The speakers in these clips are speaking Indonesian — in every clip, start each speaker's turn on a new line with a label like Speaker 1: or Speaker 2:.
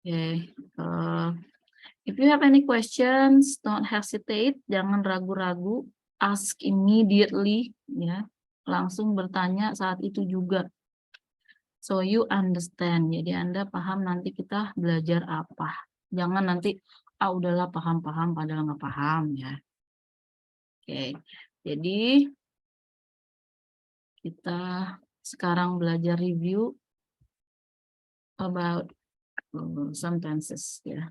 Speaker 1: Okay. If you have any questions, don't hesitate, jangan ragu-ragu, ask immediately, ya, langsung bertanya saat itu juga. So you understand, jadi Anda paham nanti kita belajar apa. Jangan nanti, udahlah paham-paham padahal nggak paham ya. Oke, jadi kita sekarang belajar review about some tenses ya.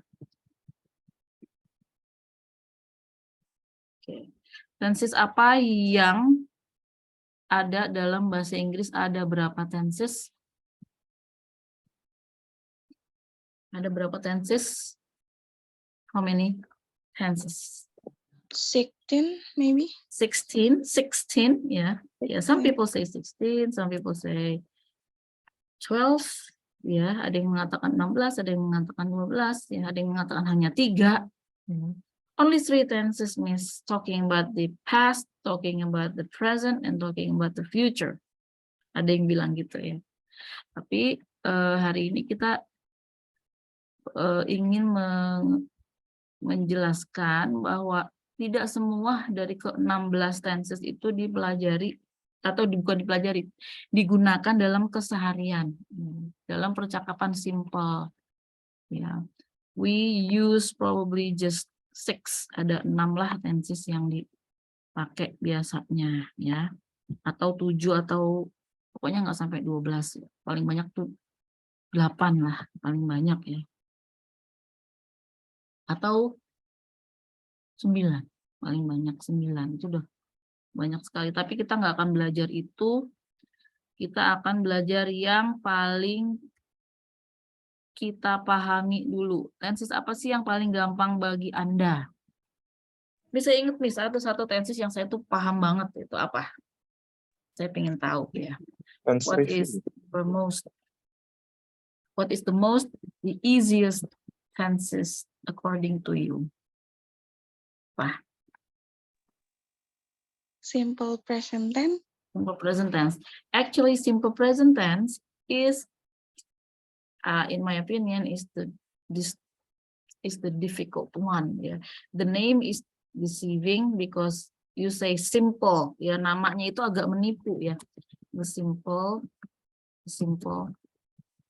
Speaker 1: Oke, tenses apa yang ada dalam bahasa Inggris? Ada berapa tenses? Ada berapa tenses? How many tenses?
Speaker 2: 16 maybe.
Speaker 1: 16, yeah. Yeah, some people say 16, some people say 12, ya. Ada yang mengatakan 16, ada yang mengatakan 12, ya. Ada yang mengatakan hanya 3. Only 3 tenses means talking about the past, talking about the present, and talking about the future. Ada yang bilang gitu ya. Tapi hari ini kita ingin menjelaskan bahwa tidak semua dari ke-16 tenses itu dipelajari atau bukan dipelajari, digunakan dalam keseharian, dalam percakapan simple. Ya, we use probably just 6, ada 6 lah tenses yang dipakai biasanya, ya, atau 7 atau pokoknya nggak sampai 12, paling banyak tuh 8 lah, paling banyak ya. Atau 9, paling banyak 9, itu udah banyak sekali. Tapi kita nggak akan belajar itu, kita akan belajar yang paling kita pahami dulu. Tenses apa sih yang paling gampang bagi Anda? Bisa ingat nih satu tenses yang saya tuh paham banget, itu apa? Saya pengen tahu ya. What is the easiest tenses according to you? Apa?
Speaker 2: Simple present tense.
Speaker 1: Simple present tense. Actually, simple present tense is, in my opinion, is the difficult one. Ya, the name is deceiving because you say simple. Ya, namanya itu agak menipu ya. The simple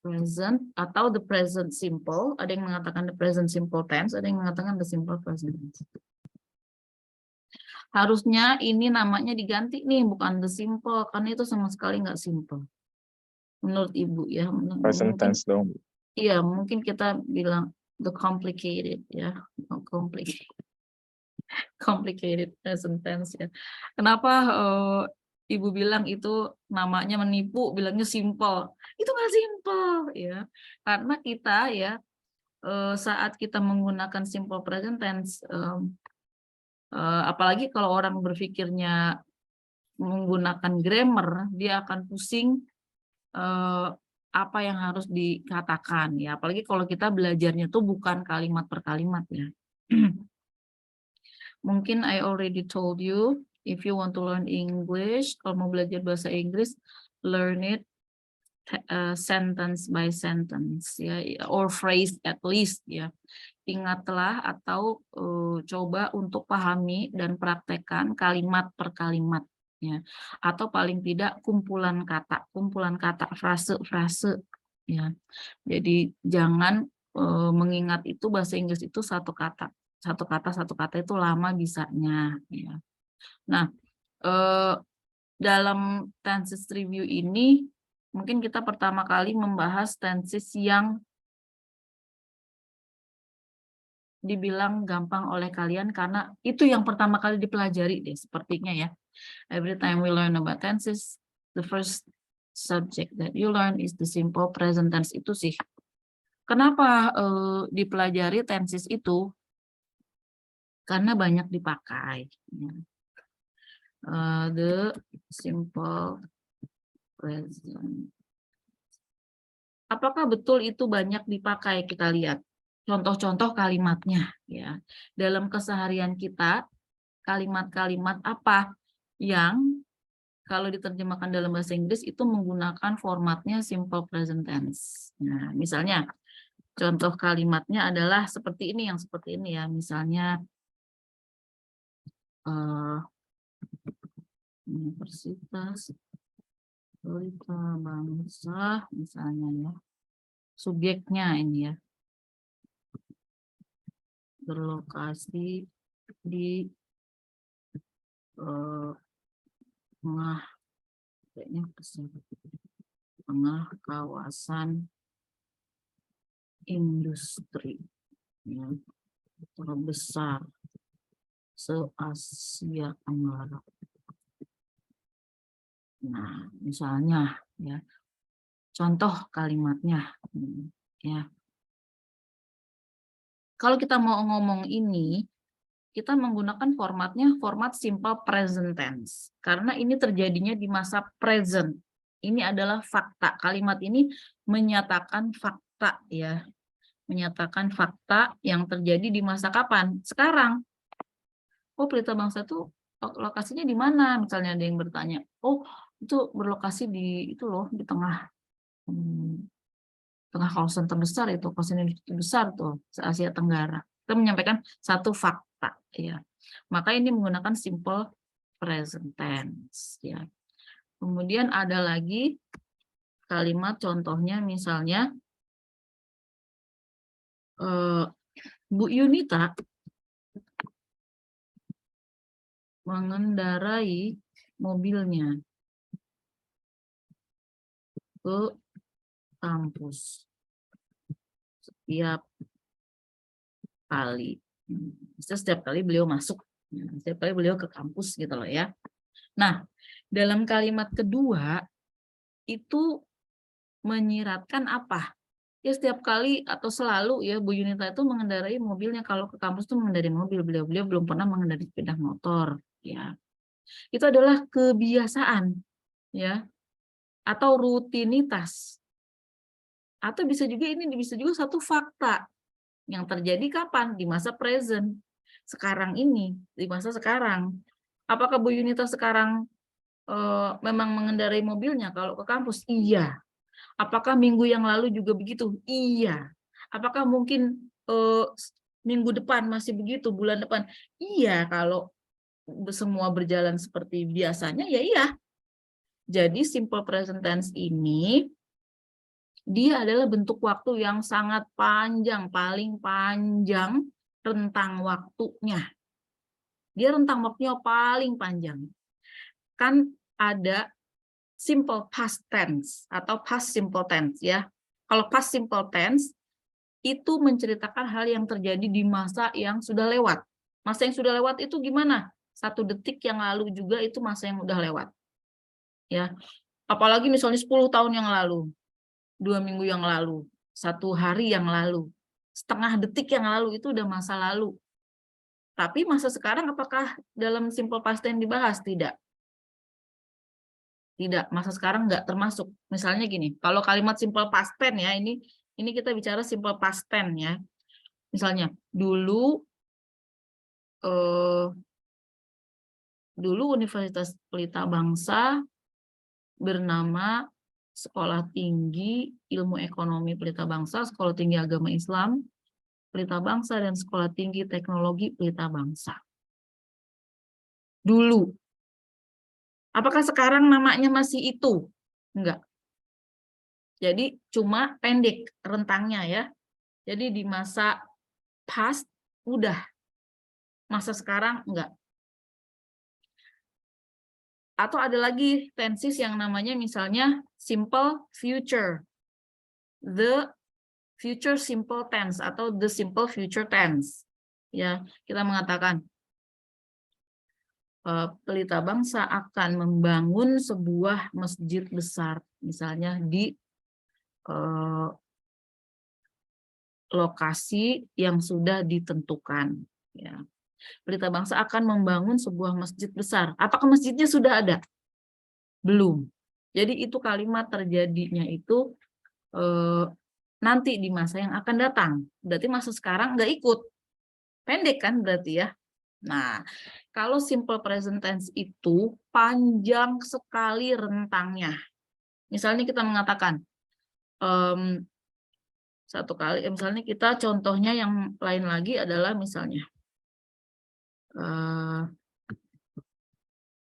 Speaker 1: present atau the present simple. Ada yang mengatakan the present simple tense, ada yang mengatakan the simple present tense. Harusnya ini namanya diganti nih, bukan the simple, karena itu sama sekali nggak simple. Menurut Ibu ya.
Speaker 3: Present tense dong.
Speaker 1: Iya, mungkin kita bilang the complicated ya, complicated present tense ya. Kenapa Ibu bilang itu namanya menipu, bilangnya simple? Itu nggak simple ya, karena kita ya saat kita menggunakan simple present tense, apalagi kalau orang berpikirnya menggunakan grammar, dia akan pusing apa yang harus dikatakan ya, apalagi kalau kita belajarnya tuh bukan kalimat per kalimat ya. Mungkin I already told you, if you want to learn English, kalau mau belajar bahasa Inggris, learn it sentence by sentence ya, or phrase at least ya. Ingatlah atau coba untuk pahami dan praktekkan kalimat per kalimat ya, atau paling tidak kumpulan kata, frase ya. Jadi jangan mengingat itu bahasa Inggris itu satu kata itu lama bisanya ya. Nah, dalam tenses review ini mungkin kita pertama kali membahas tenses yang dibilang gampang oleh kalian karena itu yang pertama kali dipelajari deh sepertinya ya. Every time we learn about tenses, the first subject that you learn is the simple present tense itu sih. Kenapa dipelajari tenses itu? Karena banyak dipakai. The simple present. Apakah betul itu banyak dipakai? Kita lihat contoh-contoh kalimatnya ya. Dalam keseharian kita, kalimat-kalimat apa yang kalau diterjemahkan dalam bahasa Inggris itu menggunakan formatnya simple present tense. Nah, misalnya Contoh kalimatnya adalah seperti ini, yang seperti ini ya. Misalnya Universitas Pelita Bangsa, misalnya ya. Subjeknya ini ya. Berlokasi di tengah, kayaknya tengah kawasan industri ya, terbesar se-Asia Tenggara. Nah, misalnya ya, contoh kalimatnya ya. Kalau kita mau ngomong ini, kita menggunakan formatnya format simple present tense karena ini terjadinya di masa present. Ini adalah fakta. Kalimat ini menyatakan fakta ya. Menyatakan fakta yang terjadi di masa kapan? Sekarang. Oh, Pelita Bangsa itu lokasinya di mana? Misalnya ada yang bertanya. Oh, itu berlokasi di itu loh, di tengah tengah kawasan terbesar itu, kawasan industri terbesar tuh, se-Asia Tenggara. Kita menyampaikan satu fakta ya. Maka ini menggunakan simple present tense ya. Kemudian ada lagi kalimat contohnya misalnya Bu Yunita mengendarai mobilnya ke kampus setiap kali. Setiap kali beliau masuk, setiap kali beliau ke kampus gitu loh ya. Nah, dalam kalimat kedua itu menyiratkan apa? Ya setiap kali atau selalu ya Bu Yunita itu mengendarai mobilnya, kalau ke kampus tuh mengendarai mobil, beliau belum pernah mengendarai sepeda motor ya. Itu adalah kebiasaan ya atau rutinitas. Atau bisa juga ini bisa juga satu fakta yang terjadi kapan? Di masa present. Sekarang ini, di masa sekarang. Apakah Bu Yunita sekarang memang mengendarai mobilnya kalau ke kampus? Iya. Apakah minggu yang lalu juga begitu? Iya. Apakah mungkin minggu depan masih begitu, bulan depan? Iya, kalau semua berjalan seperti biasanya, ya iya. Jadi simple present tense ini, dia adalah bentuk waktu yang sangat panjang, paling panjang rentang waktunya. Dia rentang waktunya paling panjang. Kan ada simple past tense atau past simple tense ya. Kalau past simple tense itu menceritakan hal yang terjadi di masa yang sudah lewat. Masa yang sudah lewat itu gimana? 1 detik yang lalu juga itu masa yang udah lewat. Ya. Apalagi misalnya 10 tahun yang lalu, 2 minggu yang lalu, 1 hari yang lalu, setengah detik yang lalu itu udah masa lalu. Tapi masa sekarang apakah dalam simple past tense dibahas? Tidak. Tidak, masa sekarang nggak termasuk. Misalnya gini, kalau kalimat simple past tense ya, ini kita bicara simple past tense ya. Misalnya, dulu Universitas Pelita Bangsa bernama Sekolah Tinggi Ilmu Ekonomi Pelita Bangsa, Sekolah Tinggi Agama Islam Pelita Bangsa, dan Sekolah Tinggi Teknologi Pelita Bangsa. Dulu. Apakah sekarang namanya masih itu? Enggak. Jadi cuma pendek rentangnya ya. Jadi di masa past udah. Masa sekarang enggak. Atau ada lagi tenses yang namanya misalnya simple future. The future simple tense atau the simple future tense. Ya, kita mengatakan Pelita Bangsa akan membangun sebuah masjid besar, misalnya di lokasi yang sudah ditentukan. Ya. Pelita Bangsa akan membangun sebuah masjid besar. Apakah masjidnya sudah ada? Belum. Jadi itu kalimat terjadinya itu nanti di masa yang akan datang. Berarti masa sekarang nggak ikut. Pendek kan berarti ya. Nah, kalau simple present tense itu panjang sekali rentangnya. Misalnya kita mengatakan, Satu kali, misalnya kita contohnya yang lain lagi adalah misalnya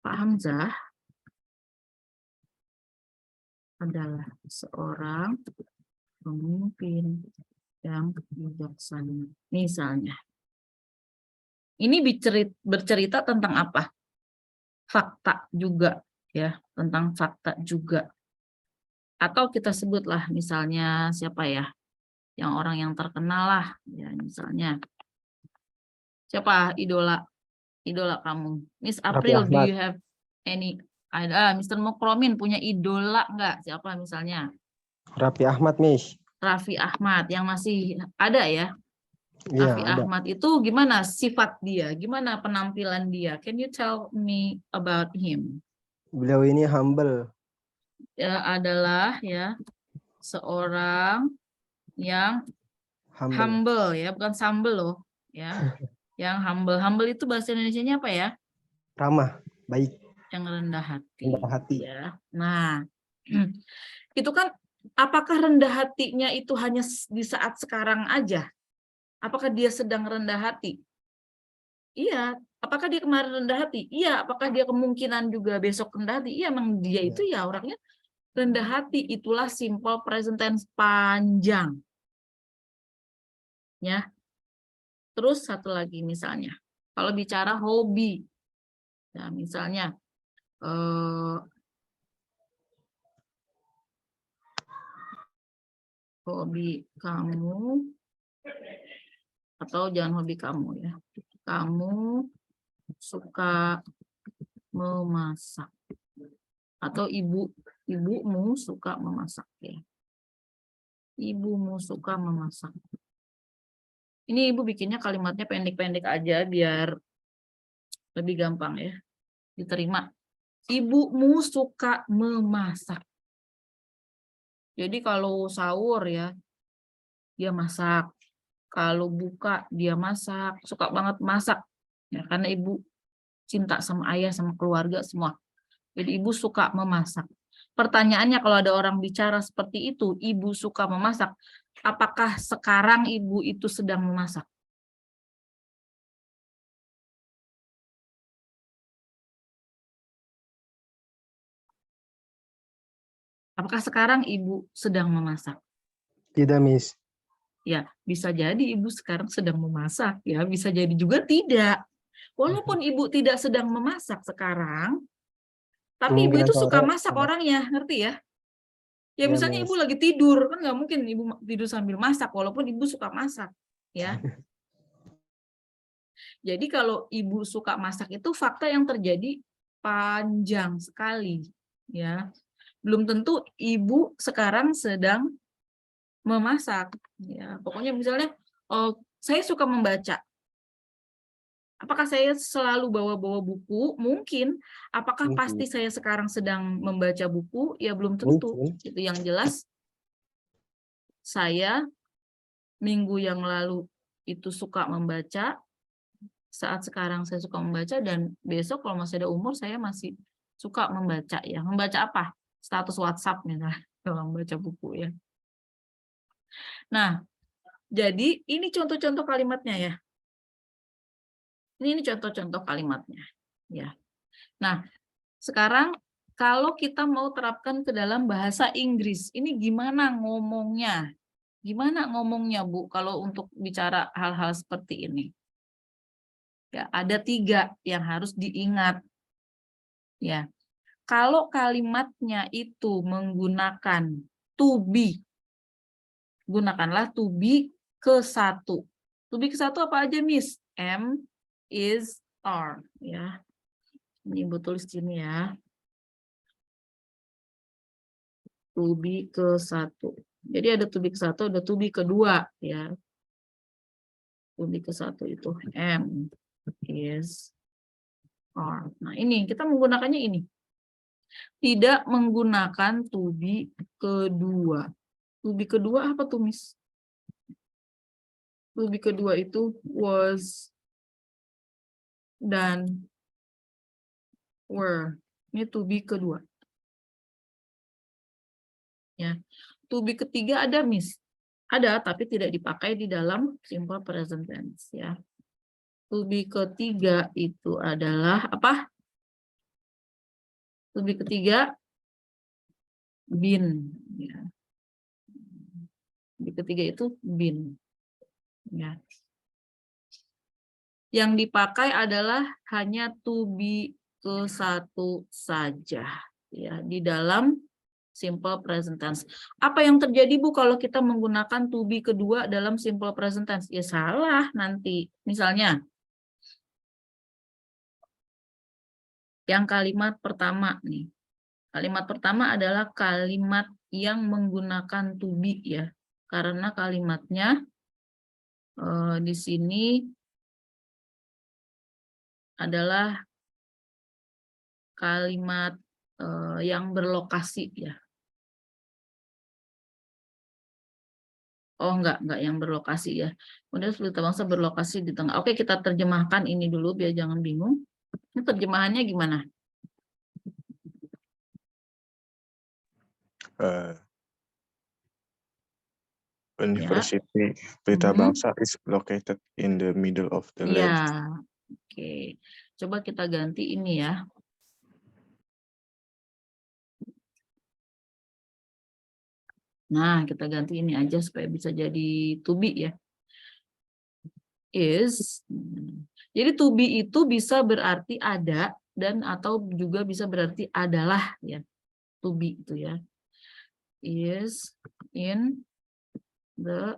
Speaker 1: Pak Hamzah adalah seorang pemimpin yang bijaksana. Misalnya, ini bercerita tentang apa? Fakta juga, ya, tentang fakta juga. Atau kita sebutlah misalnya siapa ya? Yang orang yang terkenal lah, ya misalnya. Siapa idola kamu? Miss
Speaker 3: Raffi
Speaker 1: April, do
Speaker 3: Ahmad.
Speaker 1: you have any Mr. Mukromin punya idola nggak? Siapa misalnya?
Speaker 3: Raffi Ahmad, Miss.
Speaker 1: Raffi Ahmad yang masih ada ya.
Speaker 3: Iya,
Speaker 1: Raffi
Speaker 3: ada.
Speaker 1: Ahmad itu gimana sifat dia? Gimana penampilan dia? Can you tell me about him?
Speaker 3: Beliau ini humble.
Speaker 1: Ya, adalah ya seorang yang humble ya, bukan sambel loh, ya. Yang humble. Humble itu bahasa Indonesianya apa ya?
Speaker 3: Ramah, baik,
Speaker 1: Yang rendah hati.
Speaker 3: rendah hati.
Speaker 1: Ya. Nah, itu kan apakah rendah hatinya itu hanya di saat sekarang aja? Apakah dia sedang rendah hati? Iya. Apakah dia kemarin rendah hati? Iya. Apakah dia kemungkinan juga besok rendah hati? Iya, emang dia itu ya orangnya rendah hati. Itulah simple present tense panjang. Ya. Terus satu lagi misalnya, kalau bicara hobi, ya misalnya hobi kamu, atau jangan hobi kamu ya, kamu suka memasak, atau ibumu suka memasak ya, ibumu suka memasak. Ini ibu bikinnya kalimatnya pendek-pendek aja biar lebih gampang ya diterima. Ibumu suka memasak. Jadi kalau sahur ya dia masak, kalau buka dia masak, suka banget masak ya, karena ibu cinta sama ayah sama keluarga semua. Jadi ibu suka memasak. Pertanyaannya kalau ada orang bicara seperti itu, ibu suka memasak, apakah sekarang ibu itu sedang memasak? Apakah sekarang ibu sedang memasak?
Speaker 3: Tidak, Miss.
Speaker 1: Ya, bisa jadi ibu sekarang sedang memasak, ya, bisa jadi juga tidak. Walaupun ibu tidak sedang memasak sekarang, tapi ibu
Speaker 3: Kemungkinan
Speaker 1: itu suka
Speaker 3: sore.
Speaker 1: masak orangnya, ngerti ya? Ya
Speaker 3: Ya,
Speaker 1: misalnya ibu
Speaker 3: Miss.
Speaker 1: lagi tidur, kan nggak mungkin ibu tidur sambil masak, walaupun ibu suka masak, ya. Jadi kalau ibu suka masak itu fakta yang terjadi panjang sekali, ya. Belum tentu ibu sekarang sedang memasak, ya. Pokoknya misalnya, oh, saya suka membaca. Apakah saya selalu bawa-bawa buku? Mungkin. Apakah pasti saya sekarang sedang membaca buku? Ya belum tentu.
Speaker 3: Mungkin.
Speaker 1: Itu yang jelas. Saya minggu yang lalu itu suka membaca. Saat sekarang saya suka membaca, dan besok kalau masih ada umur saya masih suka membaca ya. Membaca apa? Status WhatsApp misalnya kalau membaca buku ya. Nah, jadi ini contoh-contoh kalimatnya ya. Ini contoh-contoh kalimatnya ya. Nah, sekarang kalau kita mau terapkan ke dalam bahasa Inggris, ini gimana ngomongnya? Gimana ngomongnya, Bu, kalau untuk bicara hal-hal seperti ini? Ya, ada 3 yang harus diingat. Ya, kalau kalimatnya itu menggunakan to be, gunakanlah to be ke-1. To be ke-1 apa aja, Miss? Am, is, are. Ya, ini Ibu tulis sini ya. To be ke-1. Jadi ada to be ke-1, ada to be ke-2 ya. To be ke-1 itu am, is, are. Nah, ini kita menggunakannya ini. Tidak menggunakan to be kedua. To be kedua apa tuh, Miss? To be kedua itu was dan were. Ini to be kedua. Ya. To be ketiga ada, Miss. Ada, tapi tidak dipakai di dalam simple present tense ya. To be ketiga itu adalah apa? To be ketiga been ya. To be ketiga itu been ya. Yang dipakai adalah hanya to be ke satu saja ya di dalam simple present tense. Apa yang terjadi Bu kalau kita menggunakan to be kedua dalam simple present tense? Ya salah nanti. Misalnya yang kalimat pertama nih. Kalimat pertama adalah kalimat yang menggunakan to be ya. Karena kalimatnya di sini adalah kalimat yang berlokasi ya. Oh enggak yang berlokasi ya. Kemudian berita bangsa berlokasi di tengah. Oke, kita terjemahkan ini dulu biar jangan bingung. Ini terjemahannya gimana?
Speaker 4: University Pelita Bangsa is located in the middle of the
Speaker 1: Iya,
Speaker 4: land.
Speaker 1: oke. Coba kita ganti ini ya. Nah, kita ganti ini aja supaya bisa jadi to be ya. Is. Jadi to be itu bisa berarti ada dan atau juga bisa berarti adalah ya. To be itu ya. Is in the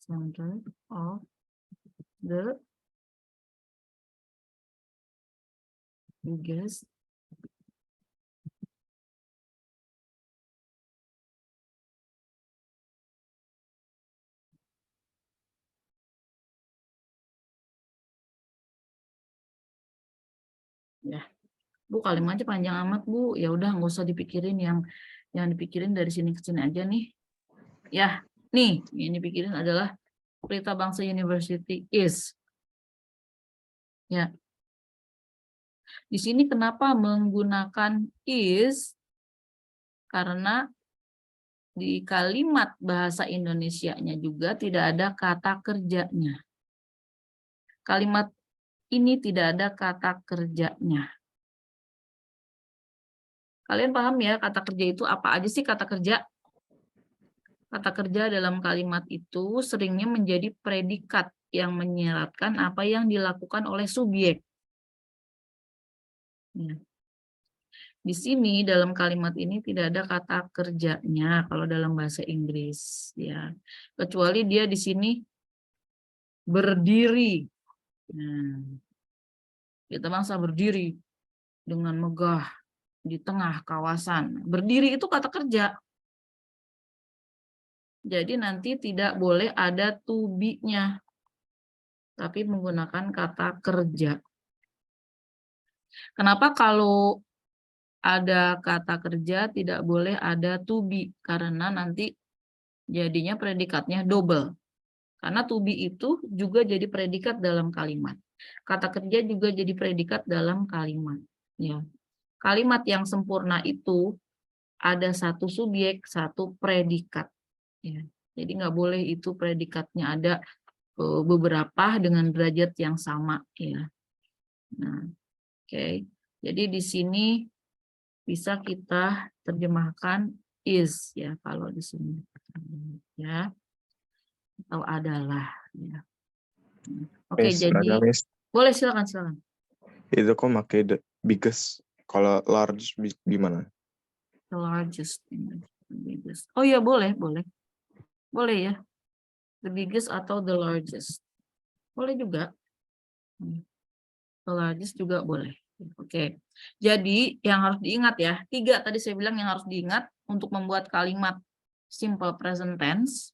Speaker 1: center of the biggest ya. Bu, kalimatnya panjang amat Bu. Ya udah nggak usah dipikirin yang dipikirin dari sini ke sini aja nih. Ya, nih yang dipikirin adalah Pelita Bangsa University is. Ya. Di sini kenapa menggunakan is? Karena di kalimat bahasa Indonesianya juga tidak ada kata kerjanya. Kalimat ini tidak ada kata kerjanya. Kalian paham ya kata kerja itu apa aja sih kata kerja? Kata kerja dalam kalimat itu seringnya menjadi predikat yang menyiratkan apa yang dilakukan oleh subjek. Ya. Di sini dalam kalimat ini tidak ada kata kerjanya kalau dalam bahasa Inggris ya. Kecuali dia di sini berdiri. Nah, kita bangsa berdiri dengan megah di tengah kawasan. Berdiri itu kata kerja. Jadi nanti tidak boleh ada to be-nya. Tapi menggunakan kata kerja. Kenapa kalau ada kata kerja tidak boleh ada to be? Karena nanti jadinya predikatnya double. Karena to be itu juga jadi predikat dalam kalimat. Kata kerja juga jadi predikat dalam kalimat. Ya. Kalimat yang sempurna itu ada satu subjek, satu predikat. Ya. Jadi nggak boleh itu predikatnya ada beberapa dengan derajat yang sama. Ya. Nah, oke. Jadi di sini bisa kita terjemahkan is ya kalau di sini ya atau adalah ya. Oke,
Speaker 4: Miss,
Speaker 1: jadi
Speaker 4: Miss,
Speaker 1: boleh silakan.
Speaker 4: itu kok pakai the biggest, kalau large gimana?
Speaker 1: The largest, the biggest. Oh ya boleh ya. The biggest atau the largest. Boleh juga. The largest juga boleh. Oke. Jadi yang harus diingat ya, 3 tadi saya bilang yang harus diingat untuk membuat kalimat simple present tense,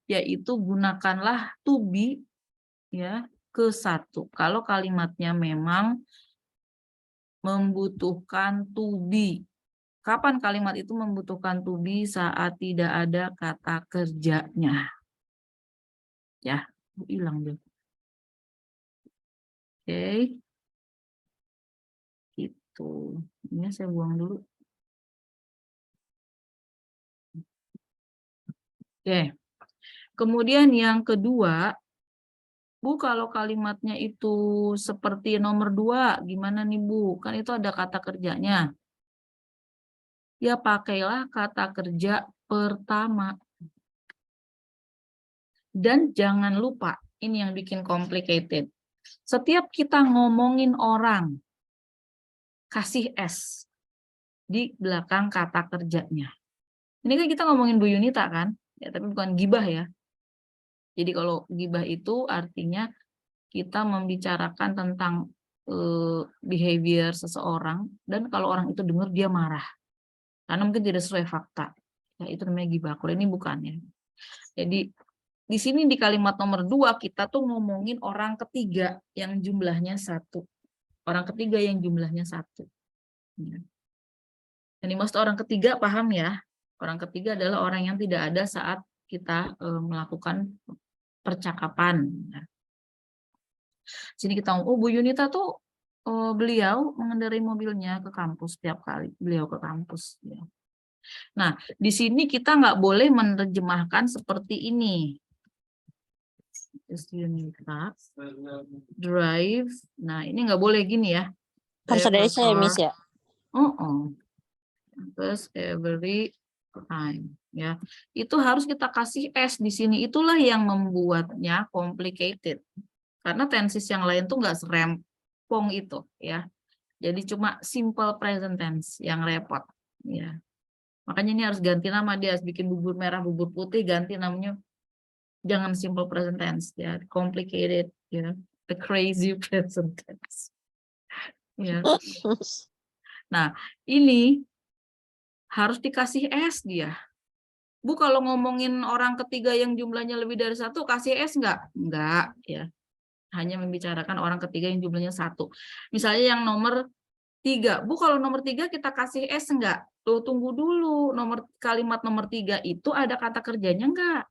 Speaker 1: yaitu gunakanlah to be ya ke 1. Kalau kalimatnya memang membutuhkan to be. Kapan kalimat itu membutuhkan to be? Saat tidak ada kata kerjanya. Ya, hilang deh. Oke. Gitu. Ini saya buang dulu. Oke. Kemudian yang kedua, Bu, kalau kalimatnya itu seperti nomor 2, gimana nih Bu? Kan itu ada kata kerjanya. Ya pakailah kata kerja pertama. Dan jangan lupa, ini yang bikin complicated. Setiap kita ngomongin orang, kasih S di belakang kata kerjanya. Ini kan kita ngomongin Bu Yunita kan? Ya, tapi bukan gibah ya. Jadi kalau gibah itu artinya kita membicarakan tentang behavior seseorang, dan kalau orang itu dengar dia marah. Karena mungkin tidak sesuai fakta. Ya, itu namanya gibah. Kalau ini bukan ya. Jadi di sini di kalimat nomor 2 kita tuh ngomongin orang ketiga yang jumlahnya 1. Orang ketiga yang jumlahnya 1. Ya. Yang dimaksud orang ketiga paham ya? Orang ketiga adalah orang yang tidak ada saat kita melakukan percakapan. Nah, sini kita ngomong, oh Bu Yunita tuh beliau mengendarai mobilnya ke kampus setiap kali beliau ke kampus. Ya. Nah, di sini kita nggak boleh menerjemahkan seperti ini. Yunita drive. Nah, ini nggak boleh gini ya.
Speaker 5: Harus ada S ya, Miss ya?
Speaker 1: Terus every time ya. Itu harus kita kasih S di sini. Itulah yang membuatnya complicated. Karena tenses yang lain tuh nggak serempong itu ya. Jadi cuma simple present tense yang repot ya. Makanya ini harus ganti nama, dia harus bikin bubur merah, bubur putih, ganti namanya. Jangan simple present tense ya, complicated ya. The crazy present tense. Ya. Nah, ini harus dikasih S dia. Bu, kalau ngomongin orang ketiga yang jumlahnya lebih dari 1, kasih S nggak? Nggak, ya. Hanya membicarakan orang ketiga yang jumlahnya 1. Misalnya yang nomor 3. Bu, kalau nomor 3 kita kasih S nggak? Tuh, tunggu dulu. Kalimat nomor 3 itu ada kata kerjanya nggak?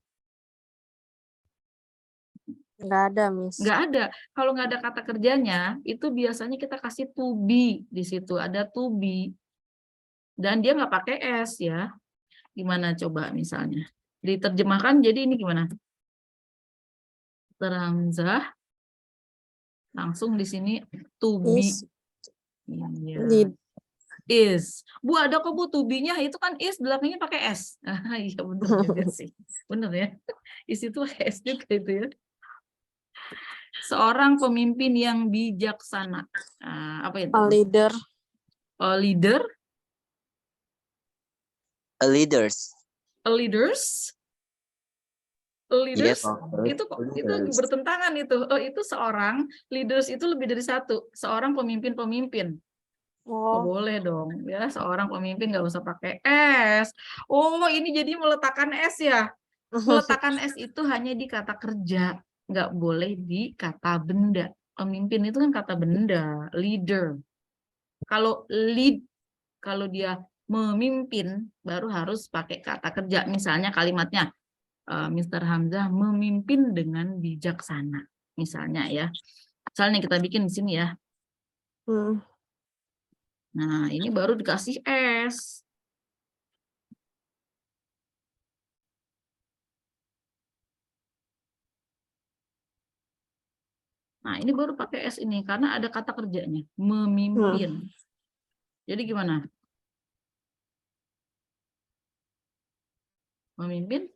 Speaker 5: Nggak ada, Miss.
Speaker 1: Nggak ada. Kalau nggak ada kata kerjanya, itu biasanya kita kasih to be di situ. Ada to be. Dan dia nggak pakai S ya. Gimana coba misalnya? Diterjemahkan jadi ini gimana? Terhamzah. Langsung di sini to be.
Speaker 5: Is.
Speaker 1: Ya.
Speaker 5: Lead.
Speaker 1: Is. Bu, ada kok Bu to be-nya itu kan is belakangnya pakai S. Iya benar juga sih. Benar ya. Is itu pakai S juga itu ya. Seorang pemimpin yang bijaksana. Apa itu?
Speaker 5: A leader.
Speaker 1: A leader.
Speaker 6: A leaders.
Speaker 1: A leaders. A leaders.
Speaker 6: Yes, of
Speaker 1: Itu
Speaker 6: course.
Speaker 1: itu bertentangan itu. Oh, itu seorang leaders itu lebih dari 1. Seorang pemimpin-pemimpin. Oh,
Speaker 5: Oh,
Speaker 1: boleh dong ya, seorang pemimpin nggak usah pakai S. Oh, ini jadi meletakkan S ya. Meletakkan S itu hanya di kata kerja, nggak boleh di kata benda. Pemimpin itu kan kata benda, leader. Kalau lead, kalau dia memimpin, baru harus pakai kata kerja. Misalnya kalimatnya, Mr. Hamzah memimpin dengan bijaksana. Misalnya ya. Misalnya kita bikin di sini ya. Nah, ini baru dikasih S. Nah, ini baru pakai S ini karena ada kata kerjanya, memimpin. Jadi gimana? Memimpin?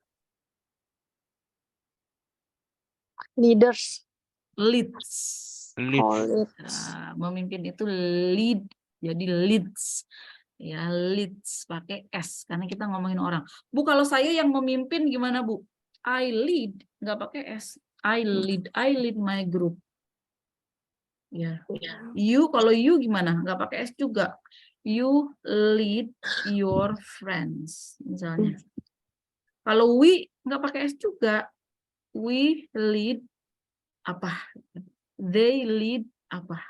Speaker 5: leaders.
Speaker 1: Leads.
Speaker 5: Oh, leads.
Speaker 1: Nah, memimpin itu lead, jadi leads. Ya, leads pakai S karena kita ngomongin orang. Bu, kalau saya yang memimpin gimana, Bu? I lead, nggak pakai S. I lead my group. Ya. You, kalau you gimana? Nggak pakai S juga. You lead your friends, misalnya. Kalau we nggak pakai S juga. We lead apa? They lead apa?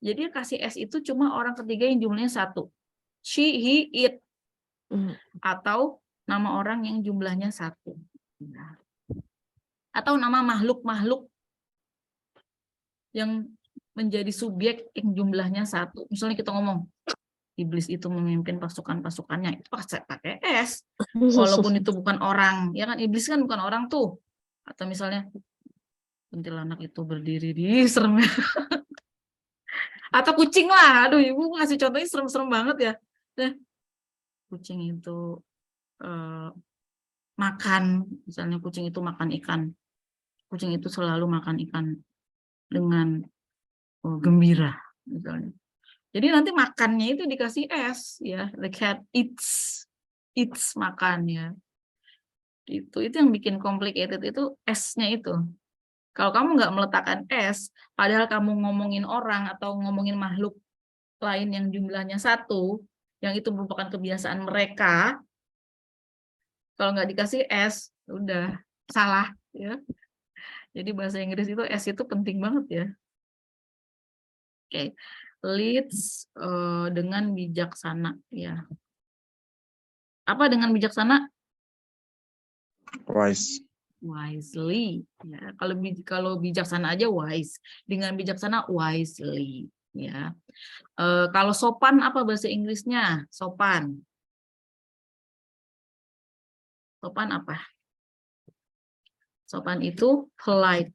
Speaker 1: Jadi kasih S itu cuma orang ketiga yang jumlahnya 1. She, he, it. Atau nama orang yang jumlahnya 1. Atau nama makhluk-makhluk yang menjadi subjek yang jumlahnya 1. Misalnya kita ngomong, iblis itu memimpin pasukan-pasukannya itu pakai S. Walaupun itu bukan orang, ya kan iblis kan bukan orang tuh. Atau misalnya kuntilanak itu berdiri di serem. Atau kucing lah, aduh ibu ngasih contohnya serem-serem banget ya. Kucing itu makan, misalnya kucing itu makan ikan. Kucing itu selalu makan ikan dengan gembira, misalnya. Jadi nanti makannya itu dikasih S, ya. The cat eats makan ya. Itu yang bikin complicated itu S-nya itu. Kalau kamu nggak meletakkan S, padahal kamu ngomongin orang atau ngomongin makhluk lain yang jumlahnya 1, yang itu merupakan kebiasaan mereka, kalau nggak dikasih S, udah salah ya. Jadi bahasa Inggris itu S itu penting banget ya. Oke, leads dengan bijaksana ya. Apa dengan bijaksana?
Speaker 4: Wise.
Speaker 1: Wisely ya. Kalau bijaksana aja wise, dengan bijaksana wisely ya. Kalau sopan apa bahasa Inggrisnya? Sopan apa? Sopan itu polite.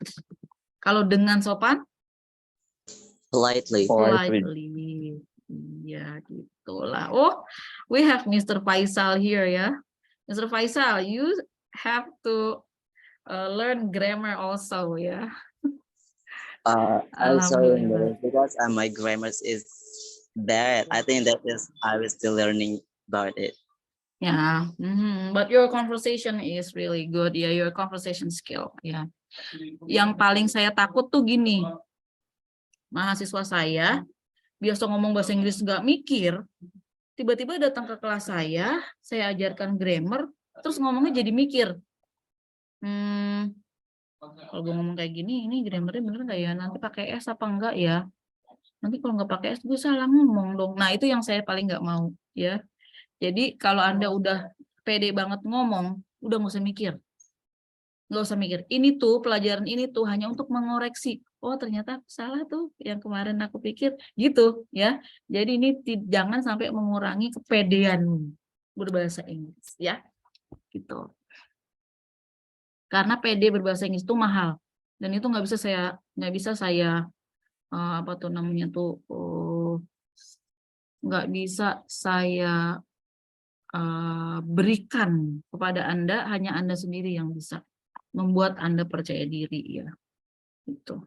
Speaker 1: Kalau dengan sopan?
Speaker 5: Politely.
Speaker 1: Politely. Ya, gitulah. Oh, we have Mr. Faisal here ya. Mr. Faisal, you have to learn grammar also ya.
Speaker 5: I'm sorry,
Speaker 1: Alhamdulillah.
Speaker 5: because my grammar is bad. I think that is I was still learning about it.
Speaker 1: Yeah, but your conversation is really good ya, your conversation skill ya. Yang paling saya takut tuh gini, mahasiswa saya biasa ngomong bahasa Inggris nggak mikir, tiba-tiba datang ke kelas saya ajarkan grammar, terus ngomongnya jadi mikir. Kalau gue ngomong kayak gini, ini grammarnya bener nggak ya? Nanti pakai S apa enggak ya? Nanti kalau nggak pakai S gue salah ngomong dong. Nah itu yang saya paling nggak mau ya. Jadi kalau Anda udah pede banget ngomong, udah nggak usah mikir. Nggak usah mikir. Ini tuh, pelajaran ini tuh hanya untuk mengoreksi. Oh ternyata aku salah tuh, yang kemarin aku pikir. Gitu ya. Jadi ini jangan sampai mengurangi kepedean berbahasa Inggris ya. Gitu. Karena PD berbahasa Inggris itu mahal. Dan itu nggak bisa saya apa tuh namanya tuh, nggak bisa saya berikan kepada Anda, hanya Anda sendiri yang bisa membuat Anda percaya diri ya. Itu.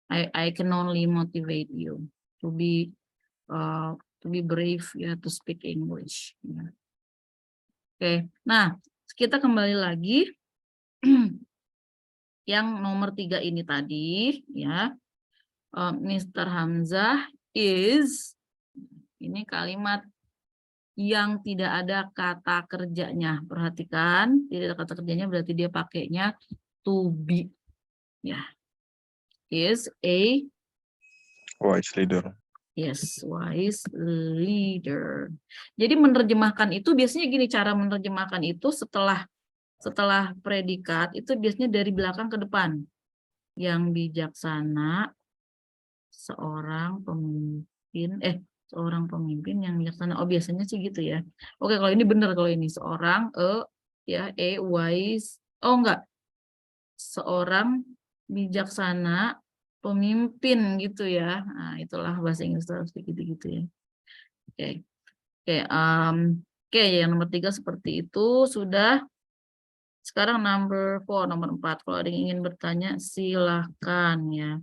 Speaker 1: I can only motivate you to be brave ya, to speak English. Ya. Oke, nah kita kembali lagi yang nomor 3 ini tadi ya. Mr. Hamzah is, ini kalimat yang tidak ada kata kerjanya. Perhatikan, tidak ada kata kerjanya berarti dia pakainya to be. Ya. Is a
Speaker 4: Wise leader.
Speaker 1: yes, wise leader. Jadi menerjemahkan itu biasanya gini, cara menerjemahkan itu setelah predikat itu biasanya dari belakang ke depan. Yang bijaksana, seorang pemimpin yang bijaksana. Oh biasanya sih gitu ya. Oke, kalau ini benar, kalau ini seorang wise. Oh enggak. Seorang bijaksana pemimpin gitu ya. Nah, itulah bahasa Inggris harus gitu-gitu ya. Oke. Oke, yang nomor 3 seperti itu sudah. Sekarang nomor 4. Kalau ada yang ingin bertanya silakan ya.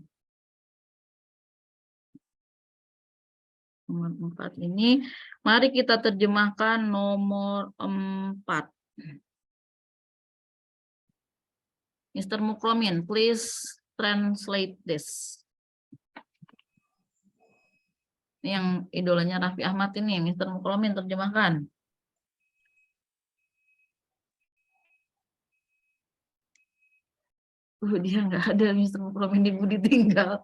Speaker 1: Nomor 4 ini, mari kita terjemahkan nomor 4. Mr. Mukromin, please translate this. Ini yang idolanya Raffi Ahmad ini, Mr. Mukromin terjemahkan. Dia nggak ada, Mr. Mukromin, ibu ditinggal.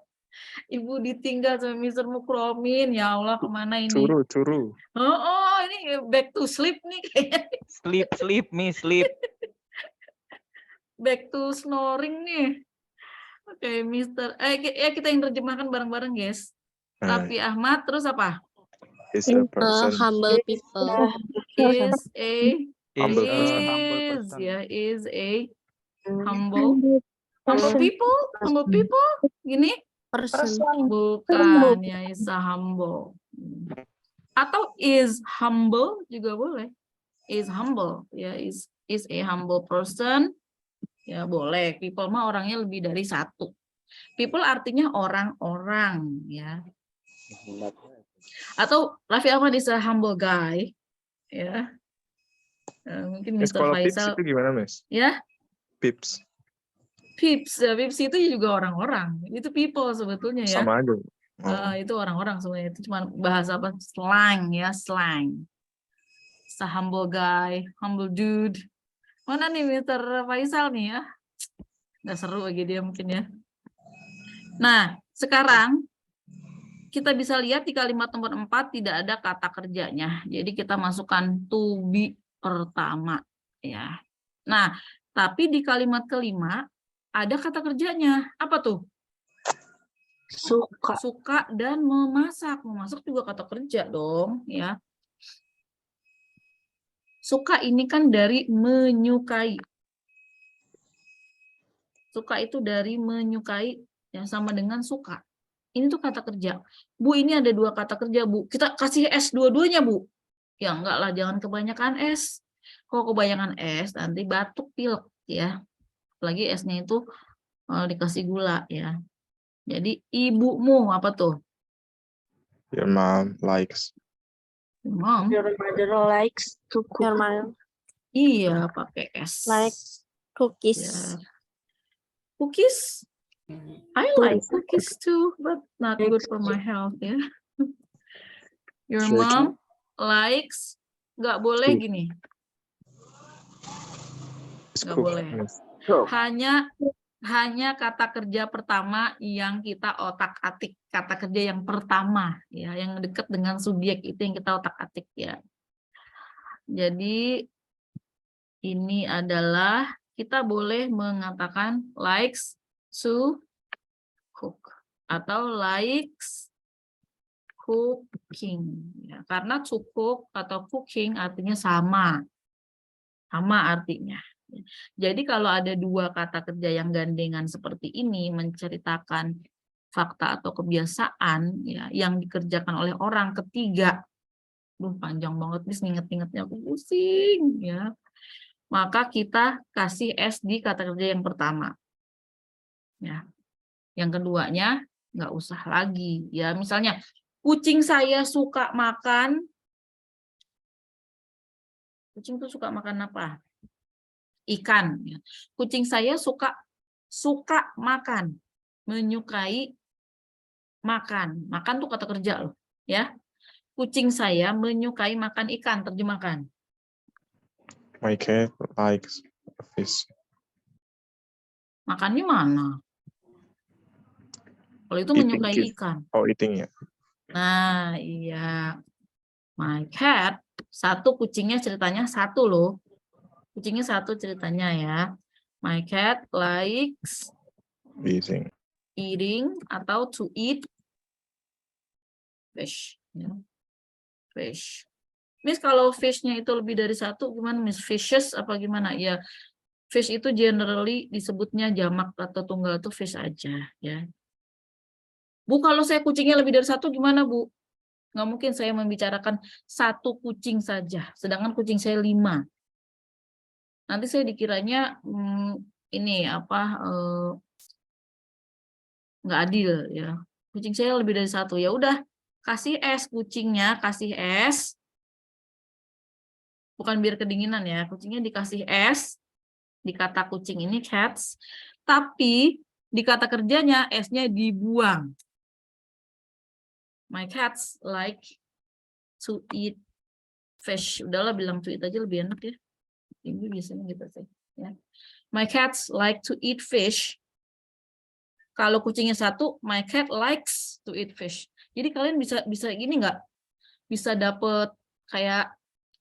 Speaker 1: Ibu ditinggal sama Mr. Mukromin. Ya Allah, kemana ini?
Speaker 4: Curu.
Speaker 1: Oh, ini back to sleep nih kayaknya.
Speaker 6: Sleep, Miss, sleep.
Speaker 1: Back to snoring nih. Oke, Mister. Ya kita yang terjemahkan bareng-bareng, guys. Raffi Ahmad, terus apa?
Speaker 4: Is a person.
Speaker 7: humble people.
Speaker 1: Is a
Speaker 4: Humble
Speaker 6: Is
Speaker 4: person.
Speaker 6: humble
Speaker 1: is
Speaker 6: person.
Speaker 1: ya is a humble people gini
Speaker 7: Person.
Speaker 1: bukan ya, is a humble atau is humble juga boleh, is humble ya, is a humble person ya boleh. People mah orangnya lebih dari satu. People artinya orang-orang ya, atau Raffi Ahmad is a humble guy ya. Mungkin
Speaker 4: Miss,
Speaker 1: Mr.
Speaker 4: kalau pips
Speaker 1: Faisal
Speaker 4: itu gimana, Miss?
Speaker 1: ya.
Speaker 4: Pips.
Speaker 1: Pips, ya, pips itu juga orang-orang. Itu people sebetulnya ya.
Speaker 4: Sama aja. Oh.
Speaker 1: Itu orang-orang sebenarnya. Itu cuma bahasa apa? Slang ya, slang. It's a humble guy, humble dude. Mana nih Mr. Faisal nih ya? Nggak seru bagi dia mungkin ya. Nah, sekarang kita bisa lihat di kalimat nomor 4 tidak ada kata kerjanya. Jadi kita masukkan to be pertama ya. Nah, tapi di kalimat kelima ada kata kerjanya. Apa tuh?
Speaker 7: Suka.
Speaker 1: Suka dan memasak. Memasak juga kata kerja dong, ya. Suka ini kan dari menyukai. Suka itu dari menyukai, yang sama dengan suka. Ini tuh kata kerja. Bu, ini ada 2 kata kerja, Bu. Kita kasih S dua-duanya, Bu. Ya enggak lah, jangan kebanyakan S. Kalau kebanyakan S, nanti batuk pilek, ya. Apalagi S-nya itu dikasih gula ya. Jadi ibumu apa tuh?
Speaker 4: Your mom likes.
Speaker 1: Mom.
Speaker 7: Your mother likes to cook. Your mom
Speaker 1: Iya, pakai S.
Speaker 7: like cookies.
Speaker 1: Ya. Cookies? I like cookies too, but not good for my health ya. Your
Speaker 4: Sure.
Speaker 1: mom likes, nggak boleh gini. Nggak boleh. Hanya kata kerja pertama yang kita otak-atik, kata kerja yang pertama ya, yang dekat dengan subjek itu yang kita otak-atik ya. Jadi ini adalah kita boleh mengatakan likes to cook atau likes cooking ya, karena to cook atau cooking artinya sama artinya. Jadi kalau ada 2 kata kerja yang gandengan seperti ini menceritakan fakta atau kebiasaan ya yang dikerjakan oleh orang ketiga, panjang banget nih inget-ingetnya aku pusing ya. Maka kita kasih S di kata kerja yang pertama. Ya. Yang keduanya nggak usah lagi ya. Misalnya kucing saya suka makan. Kucing tuh suka makan apa? Ikan. Kucing saya suka makan, menyukai makan. Makan tuh kata kerja loh, ya. Kucing saya menyukai makan ikan, terjemahkan.
Speaker 4: My cat likes fish.
Speaker 1: Makannya mana? Kalau itu
Speaker 4: Eating
Speaker 1: menyukai
Speaker 4: fish.
Speaker 1: ikan.
Speaker 4: Oh, eating ya.
Speaker 1: Nah, iya. My cat, satu kucingnya ceritanya satu loh. Kucingnya satu ceritanya ya. My cat likes eating atau to eat fish. Ya. Fish. Miss, kalau fish-nya itu lebih dari satu, gimana Miss? Fishes apa gimana? Ya, fish itu generally disebutnya jamak atau tunggal itu fish aja. Ya. Bu, kalau saya kucingnya lebih dari satu, gimana Bu? Nggak mungkin saya membicarakan satu kucing saja, sedangkan kucing saya 5. Nanti saya dikiranya ini apa nggak adil ya. Kucing saya lebih dari satu, ya udah kasih S kucingnya, kasih S. Bukan biar kedinginan ya, kucingnya dikasih S di kata kucing ini cats, tapi di kata kerjanya S-nya dibuang. My cats like to eat fish. Udahlah bilang to eat aja lebih enak ya. Ibu biasanya gitu sih. Ya. My cats like to eat fish. Kalau kucingnya satu, my cat likes to eat fish. Jadi kalian bisa gini nggak? Bisa dapet kayak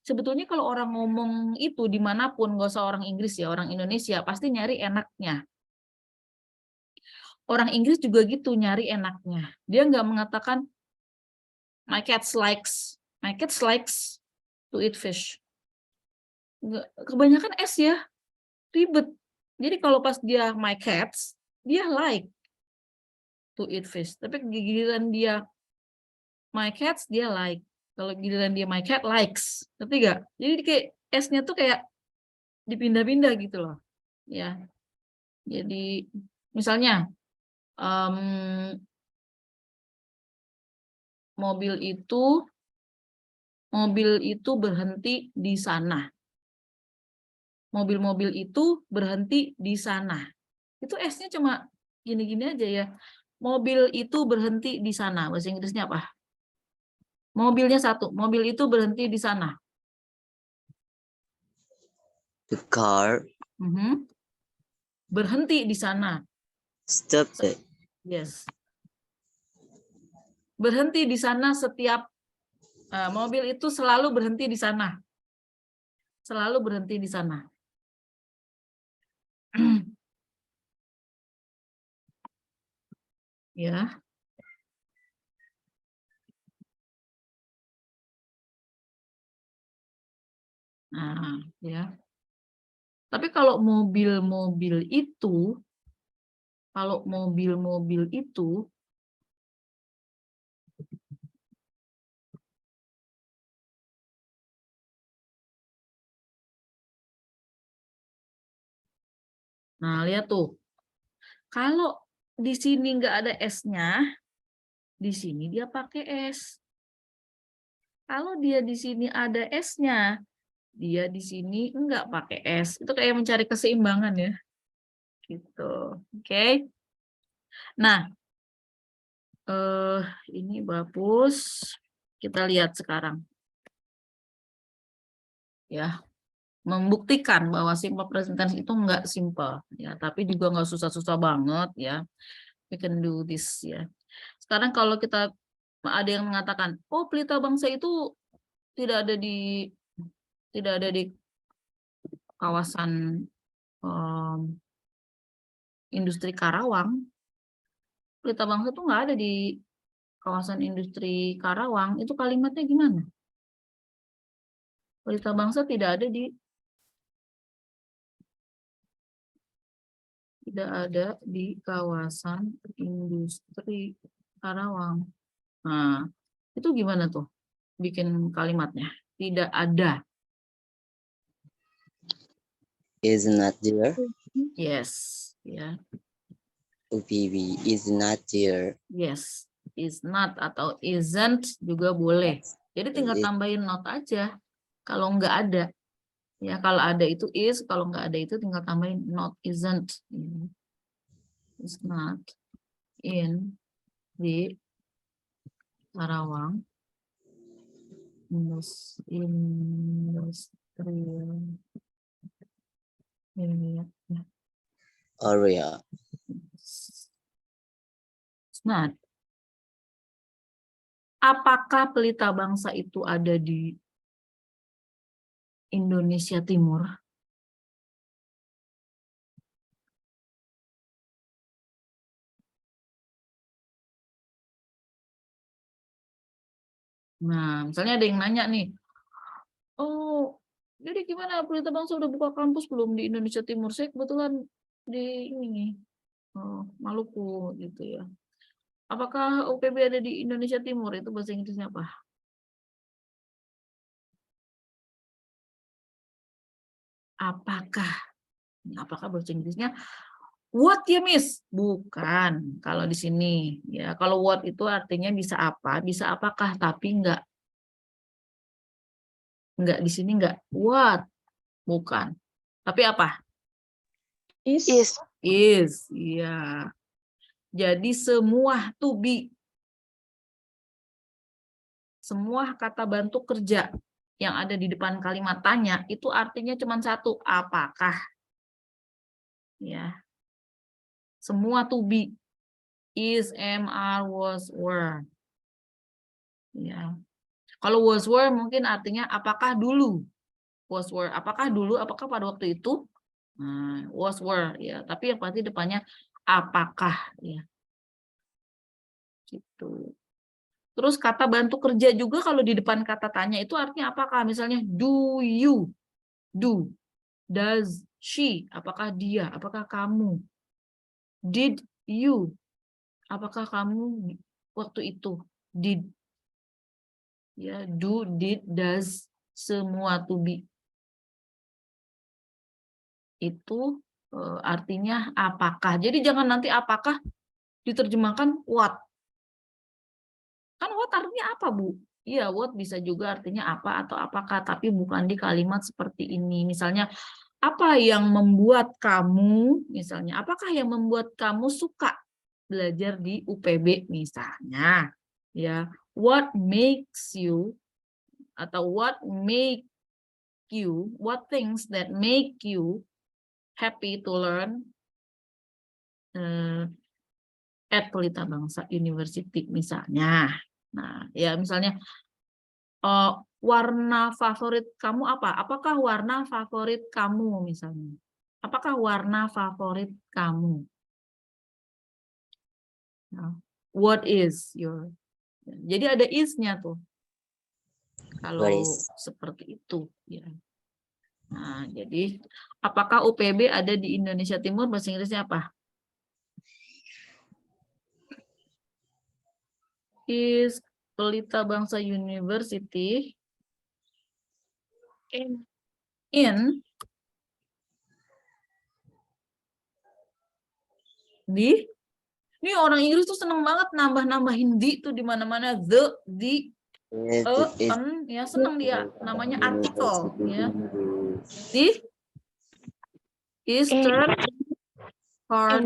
Speaker 1: sebetulnya kalau orang ngomong itu dimanapun, nggak usah orang Inggris ya, orang Indonesia pasti nyari enaknya. Orang Inggris juga gitu nyari enaknya. Dia nggak mengatakan my cat likes My cat likes to eat fish. Kebanyakan S ya, ribet. Jadi kalau pas dia my cats, dia like to eat fish. Tapi giliran dia my cats, dia like. Kalau giliran dia my cat likes, ngerti gak? Jadi kayak S-nya tuh kayak dipindah-pindah gitu loh, ya. Jadi misalnya mobil itu berhenti di sana. Mobil-mobil itu berhenti di sana. Itu S-nya cuma gini-gini aja ya. Mobil itu berhenti di sana. Bahasa Inggrisnya apa? Mobilnya satu. Mobil itu berhenti di sana.
Speaker 5: The car
Speaker 1: Berhenti di sana.
Speaker 5: stopped.
Speaker 1: Yes. Berhenti di sana setiap mobil itu selalu berhenti di sana. Selalu berhenti di sana. Ya. Nah, ya. Tapi kalau mobil-mobil itu nah, lihat tuh. Kalau di sini nggak ada S-nya, di sini dia pakai S. Kalau dia di sini ada S-nya, dia di sini nggak pakai S. Itu kayak mencari keseimbangan ya. Gitu. Oke. Nah, ini bagus. Kita lihat sekarang. Ya. Membuktikan bahwa simple present tense itu nggak simple ya, tapi juga nggak susah-susah banget ya. We can do this ya. Sekarang kalau kita ada yang mengatakan, oh pelita bangsa itu tidak ada di kawasan industri Karawang. Pelita bangsa itu nggak ada di kawasan industri Karawang. Itu kalimatnya gimana? Pelita bangsa tidak ada di kawasan industri Karawang. Nah, itu gimana tuh bikin kalimatnya? Tidak ada.
Speaker 5: Is not there.
Speaker 1: Yes, ya.
Speaker 5: OPB is not there.
Speaker 1: Yes, is not atau isn't juga boleh. Jadi tinggal tambahin not aja. Kalau nggak ada, ya kalau ada itu is, kalau nggak ada itu tinggal tambahin not, isn't. Is not in di Karawang industri
Speaker 5: Area.
Speaker 1: It's not. Apakah pelita bangsa itu ada di Indonesia Timur? Nah, misalnya ada yang nanya nih, oh, jadi gimana pelita bangsa udah buka kampus belum di Indonesia Timur? Saya kebetulan di ini, Maluku gitu ya. Apakah UPB ada di Indonesia Timur? Itu bahasa Inggrisnya apa? Apakah bahasa Inggrisnya what ya Miss? Bukan. Kalau di sini ya, kalau what itu artinya bisa apa, bisa apakah, tapi enggak di sini enggak what, bukan. Tapi apa?
Speaker 2: Is.
Speaker 1: Is, ya. Jadi semua to be, semua kata bantu kerja yang ada di depan kalimat tanya itu artinya cuma satu, apakah. Ya. Semua to be. Is, am, are, was, were. Ya. Kalau was, were mungkin artinya apakah dulu. Was, were, apakah dulu, apakah pada waktu itu. Nah, was, were ya, tapi yang pasti depannya apakah ya. Gitu. Terus kata bantu kerja juga kalau di depan kata tanya itu artinya apakah? Misalnya do you, do, does she, apakah dia, apakah kamu, did you, apakah kamu waktu itu, did, ya, do, did, does, semua to be. Itu artinya apakah. Jadi jangan nanti apakah diterjemahkan what. Kan what artinya apa, Bu? Iya, what bisa juga artinya apa atau apakah, tapi bukan di kalimat seperti ini. Misalnya, apa yang membuat kamu, misalnya, apakah yang membuat kamu suka belajar di UPB misalnya? Ya, what makes you atau what make you, what things that make you happy to learn at Pelita Bangsa University misalnya. Nah, ya misalnya warna favorit kamu apa? Apakah warna favorit kamu misalnya? Apakah warna favorit kamu? Nah, what is your? Jadi ada is-nya tuh. Kalau
Speaker 5: What is?
Speaker 1: seperti itu, ya. Nah, jadi apakah UPB ada di Indonesia Timur? Bahasa Inggrisnya apa? Is Pelita Bangsa University in di ini orang Inggris tuh seneng banget nambah-nambahin di tuh di mana-mana, the, ya seneng dia, namanya artikel ya. Di Eastern part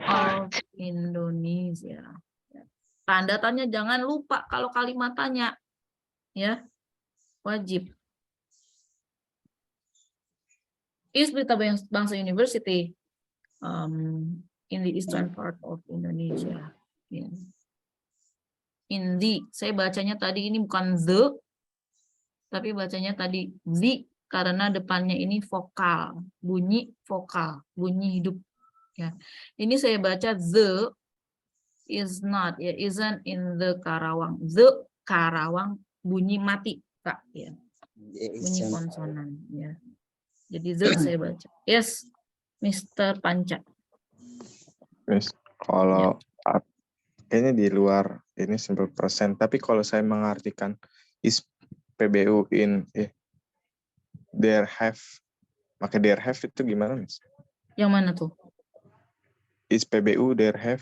Speaker 1: of Indonesia. Tanda tanya jangan lupa kalau kalimat tanya, ya wajib. Is Pelita Bangsa University in the eastern part of Indonesia. Yeah. In the, saya bacanya tadi ini bukan the, tapi bacanya tadi the karena depannya ini vokal, bunyi vokal, bunyi hidup. Ya, ini saya baca the is not, ya, isn't in the Karawang. The Karawang bunyi mati, Kak, ya. Bunyi konsonan, ya. Jadi the saya baca. Yes, Mr. Panca.
Speaker 4: Miss, kalau kayaknya di luar ini 100%, tapi kalau saya mengartikan is PBU in there have, maka there have itu gimana, Miss?
Speaker 1: Yang mana tuh?
Speaker 4: Is PBU there have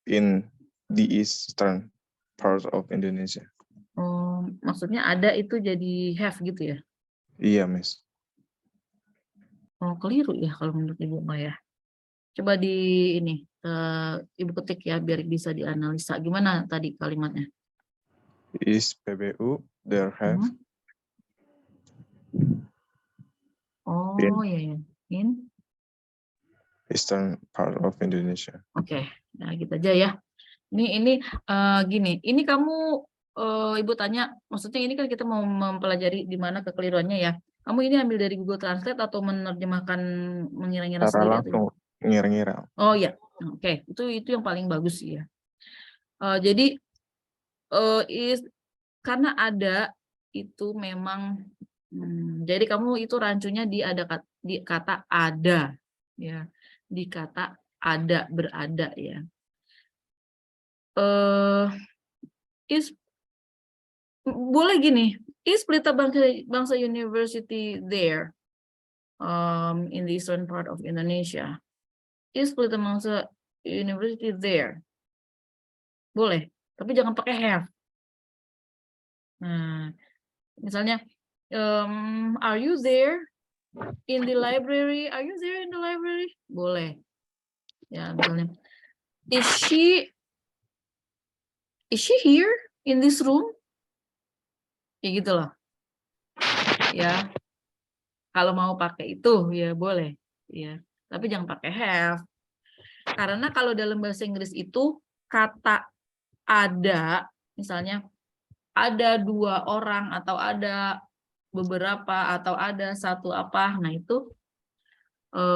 Speaker 4: in the eastern part of Indonesia?
Speaker 1: Oh, maksudnya ada itu jadi have gitu ya?
Speaker 4: Iya, Miss.
Speaker 1: Oh, keliru ya kalau menurut Ibu Mbak ya. Coba di ini Ibu ketik ya biar bisa dianalisa. Gimana tadi kalimatnya?
Speaker 4: Is PBU there have
Speaker 1: Oh ya ya. In.
Speaker 4: eastern part of Indonesia?
Speaker 1: Oke, nah gitu aja ya. Ini gini. Ini kamu Ibu tanya, maksudnya ini kan kita mau mempelajari di mana kekeliruannya ya. Kamu ini ambil dari Google Translate atau menerjemahkan mengira-ngira
Speaker 4: Secara
Speaker 1: sendiri?
Speaker 4: langsung ngira-ngira.
Speaker 1: Oh ya, oke. Itu yang paling bagus ya. Jadi karena ada itu memang, jadi kamu itu rancunya di kata ada, ya, di kata ada berada ya. Boleh gini, is Pelita Bangsa University there in the eastern part of Indonesia? Is Pelita Bangsa University there? Boleh, tapi jangan pakai have. Nah, misalnya, are you there in the library? Are you there in the library? Boleh. Ya, misalnya, is she here in this room? Ya gitu loh. Ya. Kalau mau pakai itu ya boleh, ya. Tapi jangan pakai have. Karena kalau dalam bahasa Inggris itu kata ada, misalnya ada 2 orang atau ada beberapa atau ada satu apa, nah itu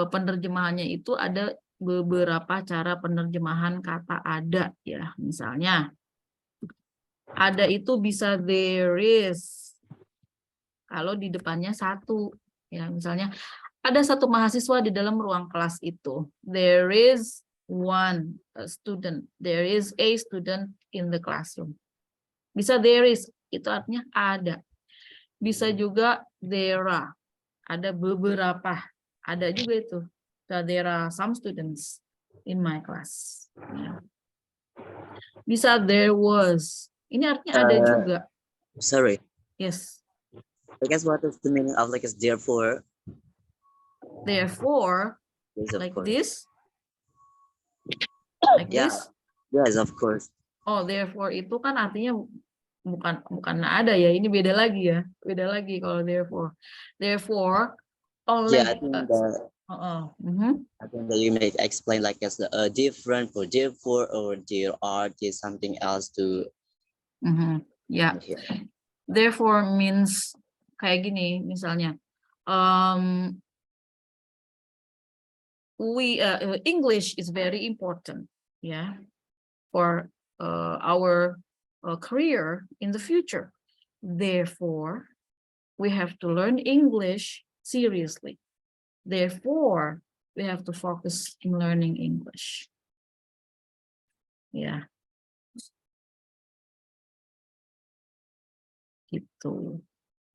Speaker 1: penerjemahannya itu ada beberapa cara penerjemahan kata ada ya. Misalnya Ada itu bisa there is. Kalau di depannya satu. Ya, misalnya ada satu mahasiswa di dalam ruang kelas itu. There is one student. There is a student in the classroom. Bisa there is, itu artinya ada. Bisa juga there are. Ada beberapa. Ada juga itu. So, there are some students in my class. Ya. Bisa there was. Ini artinya ada juga.
Speaker 5: Sorry.
Speaker 1: Yes.
Speaker 5: I guess what is the meaning of like is therefore?
Speaker 1: Therefore,
Speaker 5: Yes, of
Speaker 1: like
Speaker 5: course.
Speaker 1: this. Like
Speaker 5: Yeah.
Speaker 1: this.
Speaker 5: Yes, of course.
Speaker 1: Oh, therefore itu kan artinya bukan ada ya. Ini beda lagi ya. Beda lagi kalau therefore. Therefore, oleh
Speaker 5: Yeah, I think that I think that you may explain like as different for therefore or there are there's something else to
Speaker 1: Ya.
Speaker 5: here.
Speaker 1: Therefore means kayak gini misalnya. English is very important, yeah, for our career in the future. Therefore, we have to learn English seriously. Therefore, we have to focus in learning English. Ya, gitu.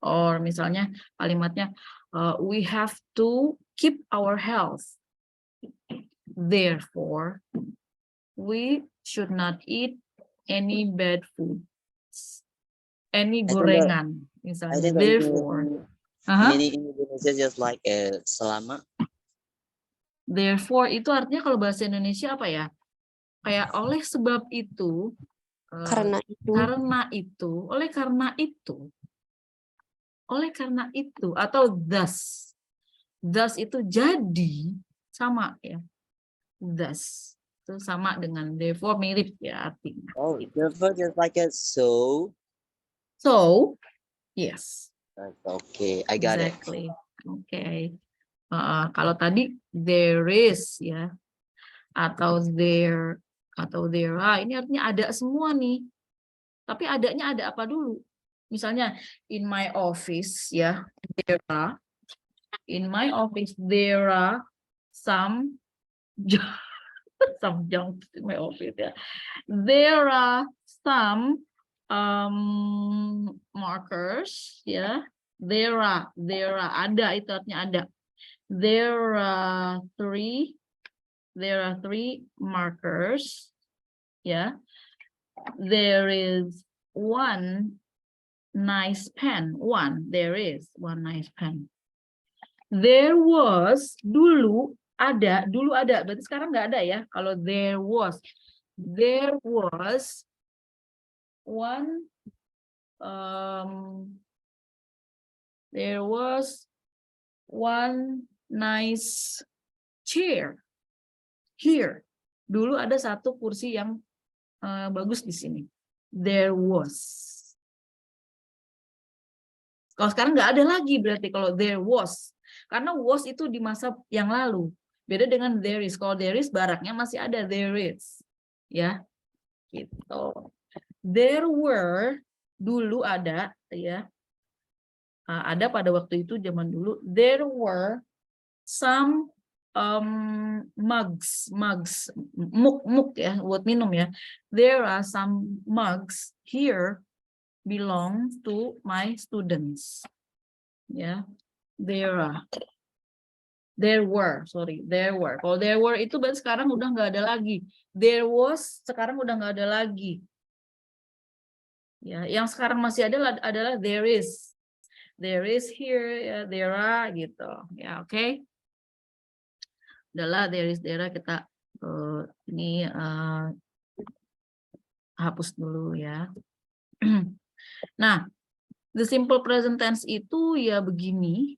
Speaker 1: Or misalnya kalimatnya, we have to keep our health. Therefore, we should not eat any bad food, any
Speaker 5: I think that-
Speaker 1: gorengan,
Speaker 5: I
Speaker 1: misalnya.
Speaker 5: think that
Speaker 1: Therefore,
Speaker 5: meaning in Indonesia just like selama.
Speaker 1: Therefore itu artinya kalau bahasa Indonesia apa ya? Kayak oleh sebab itu,
Speaker 7: Karena itu.
Speaker 1: oleh karena itu, atau thus. Thus itu jadi sama ya. Thus itu sama dengan therefore, mirip ya artinya.
Speaker 5: Oh, therefore just like a so.
Speaker 1: So, yes.
Speaker 5: Okay, I got it.
Speaker 1: Exactly. Okay. Kalau tadi there is ya, atau there are, ini artinya ada semua nih. Tapi adanya ada apa dulu? Misalnya in my office ya, there are. In my office there are some junk in my office ya. There are some markers ya. There are ada, itu artinya ada. There are three markers ya. There is one nice pen. There is one nice pen. There was, dulu ada, berarti sekarang nggak ada ya. Kalau there was one nice chair here. Dulu ada satu kursi yang bagus di sini. There was. Kalau sekarang nggak ada lagi berarti kalau there was. Karena was itu di masa yang lalu. Beda dengan there is. Kalau there is barangnya masih ada, there is. Ya. Gitu. There were, dulu ada ya. Ada pada waktu itu zaman dulu. There were some mugs, muk ya, buat minum ya. There are some mugs here belong to my students. Ya. There were. Kalau there were itu berarti sekarang udah nggak ada lagi. There was sekarang udah nggak ada lagi. Ya, yang sekarang masih ada adalah there is. There is here, ya, there are gitu. Ya, oke. Udahlah, there is, there are, kita ini hapus dulu ya. Nah, the simple present tense itu ya begini.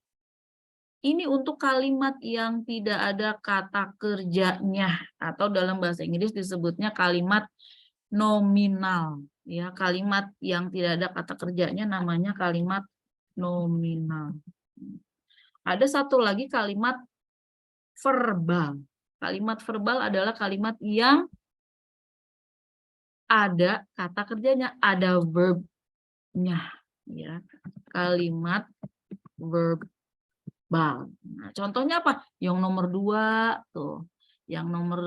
Speaker 1: Ini untuk kalimat yang tidak ada kata kerjanya, atau dalam bahasa Inggris disebutnya kalimat nominal. Ya, kalimat yang tidak ada kata kerjanya namanya kalimat nominal. Ada satu lagi kalimat verbal. Kalimat verbal adalah kalimat yang ada kata kerjanya, ada verbnya, ya. Kalimat verbal. Nah, contohnya apa? Yang nomor 2 tuh. Yang nomor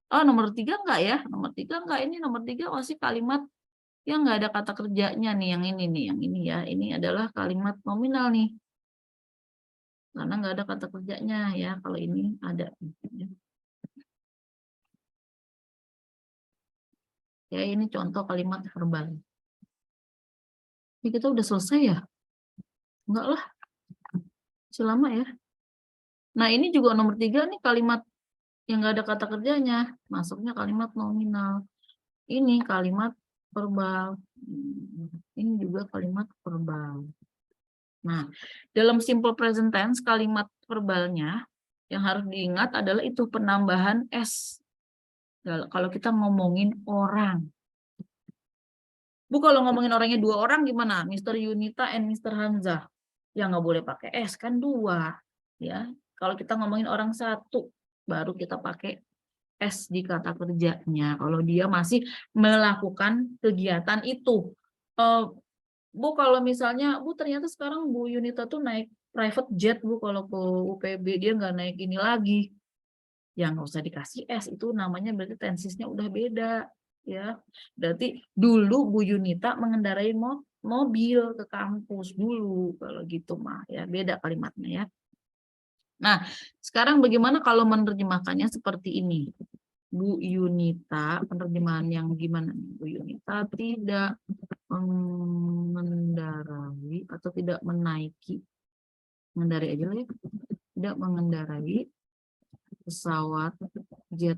Speaker 1: nomor 3 enggak ya? Nomor 3 enggak, ini nomor 3 masih kalimat yang enggak ada kata kerjanya nih, yang ini nih, yang ini ya. Ini adalah kalimat nominal nih. Karena enggak ada kata kerjanya ya, kalau ini ada. Ya, ini contoh kalimat verbal. Ini kita udah selesai ya? Enggak lah. Masih lama ya. Nah, ini juga nomor 3 nih kalimat yang enggak ada kata kerjanya. Masuknya kalimat nominal. Ini kalimat verbal. Ini juga kalimat verbal. Nah, dalam simple present tense kalimat verbalnya yang harus diingat adalah itu penambahan S. Kalau kita ngomongin orang. Bu, kalau ngomongin orangnya 2 orang gimana? Mr. Yunita and Mr. Hamzah. Ya nggak boleh pakai S, kan 2. Ya. Kalau kita ngomongin orang 1, baru kita pakai S di kata kerjanya. Kalau dia masih melakukan kegiatan itu. Bu, kalau misalnya, Bu ternyata sekarang Bu Yunita tuh naik private jet, Bu, kalau ke UPB dia nggak naik ini lagi. Ya nggak usah dikasih S, itu namanya berarti tensisnya udah beda. Ya, berarti dulu Bu Yunita mengendarai mobil ke kampus dulu, kalau gitu mah ya beda kalimatnya ya. Nah, sekarang bagaimana kalau menerjemahkannya seperti ini? Bu Yunita, penerjemahan yang gimana nih? Bu Yunita tidak mengendarai atau tidak menaiki, mengendarai aja lah ya, tidak mengendarai pesawat jet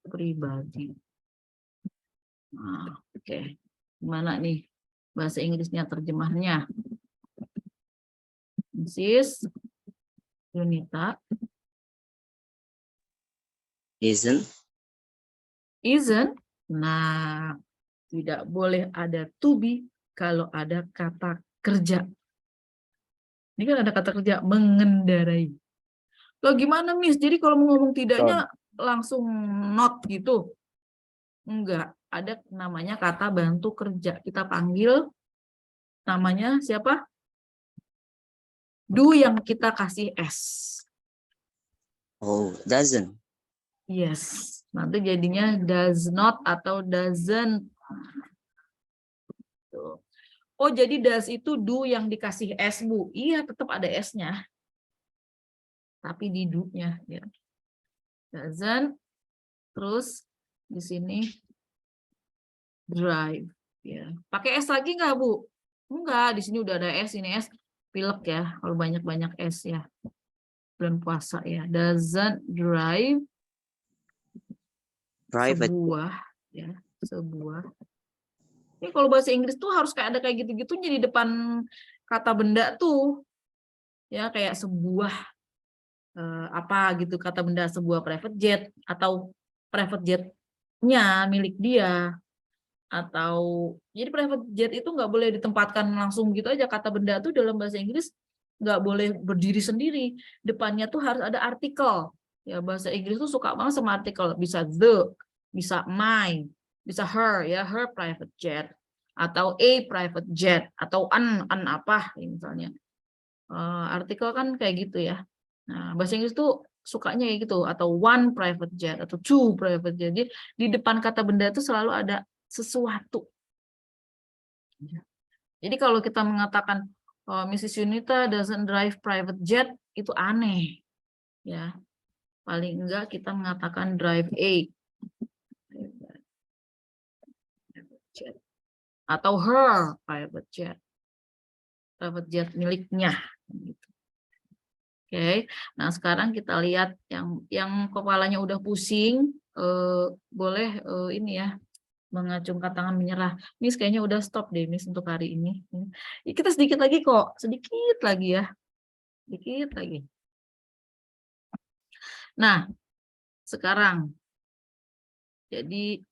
Speaker 1: pribadi. Nah, oke. Gimana nih bahasa Inggrisnya terjemahnya? Mrs. Yunita
Speaker 5: Isn't.
Speaker 1: Nah, tidak boleh ada to be kalau ada kata kerja. Ini kan ada kata kerja mengendarai. Loh gimana, Miss? Jadi kalau mau ngomong tidaknya langsung not gitu? Enggak, ada namanya kata bantu kerja. Kita panggil namanya siapa? Do yang kita kasih S.
Speaker 5: Oh, doesn't.
Speaker 1: Yes. Nanti jadinya does not atau doesn't. Tuh. Oh, jadi does itu do yang dikasih S, Bu. Iya, tetap ada S-nya. Tapi di do-nya. Ya. Doesn't. Terus di sini drive. Ya. Pakai S lagi nggak, Bu? Enggak, di sini udah ada S. Ini S pilek ya. Kalau banyak-banyak S ya. Bulan puasa ya. Doesn't drive.
Speaker 5: Private.
Speaker 1: Sebuah. Ini kalau bahasa Inggris tuh harus kayak ada kayak gitu-gitunya di depan kata benda tuh. Ya, kayak sebuah apa gitu, kata benda sebuah private jet atau private jet-nya milik dia. Atau jadi private jet itu nggak boleh ditempatkan langsung gitu aja. Kata benda tuh dalam bahasa Inggris nggak boleh berdiri sendiri. Depannya tuh harus ada artikel. Ya, bahasa Inggris tuh suka banget sama artikel. Bisa the, bisa my, bisa her ya, her private jet, atau a private jet, atau an apa misalnya. Artikel kan kayak gitu ya. Nah, bahasa Inggris tuh sukanya kayak gitu, atau one private jet atau two private jet. Jadi di depan kata benda itu selalu ada sesuatu. Jadi kalau kita mengatakan Mrs. Yunita doesn't drive private jet, itu aneh. Ya. Paling enggak kita mengatakan drive a jet. Atau her private jet miliknya. Oke. Nah, sekarang kita lihat yang kepalanya udah pusing, boleh ini ya, mengacungkan tangan menyerah. Miss kayaknya udah stop deh, Miss, untuk hari ini. Kita sedikit lagi kok, sedikit lagi ya. Sedikit lagi. Nah, sekarang jadi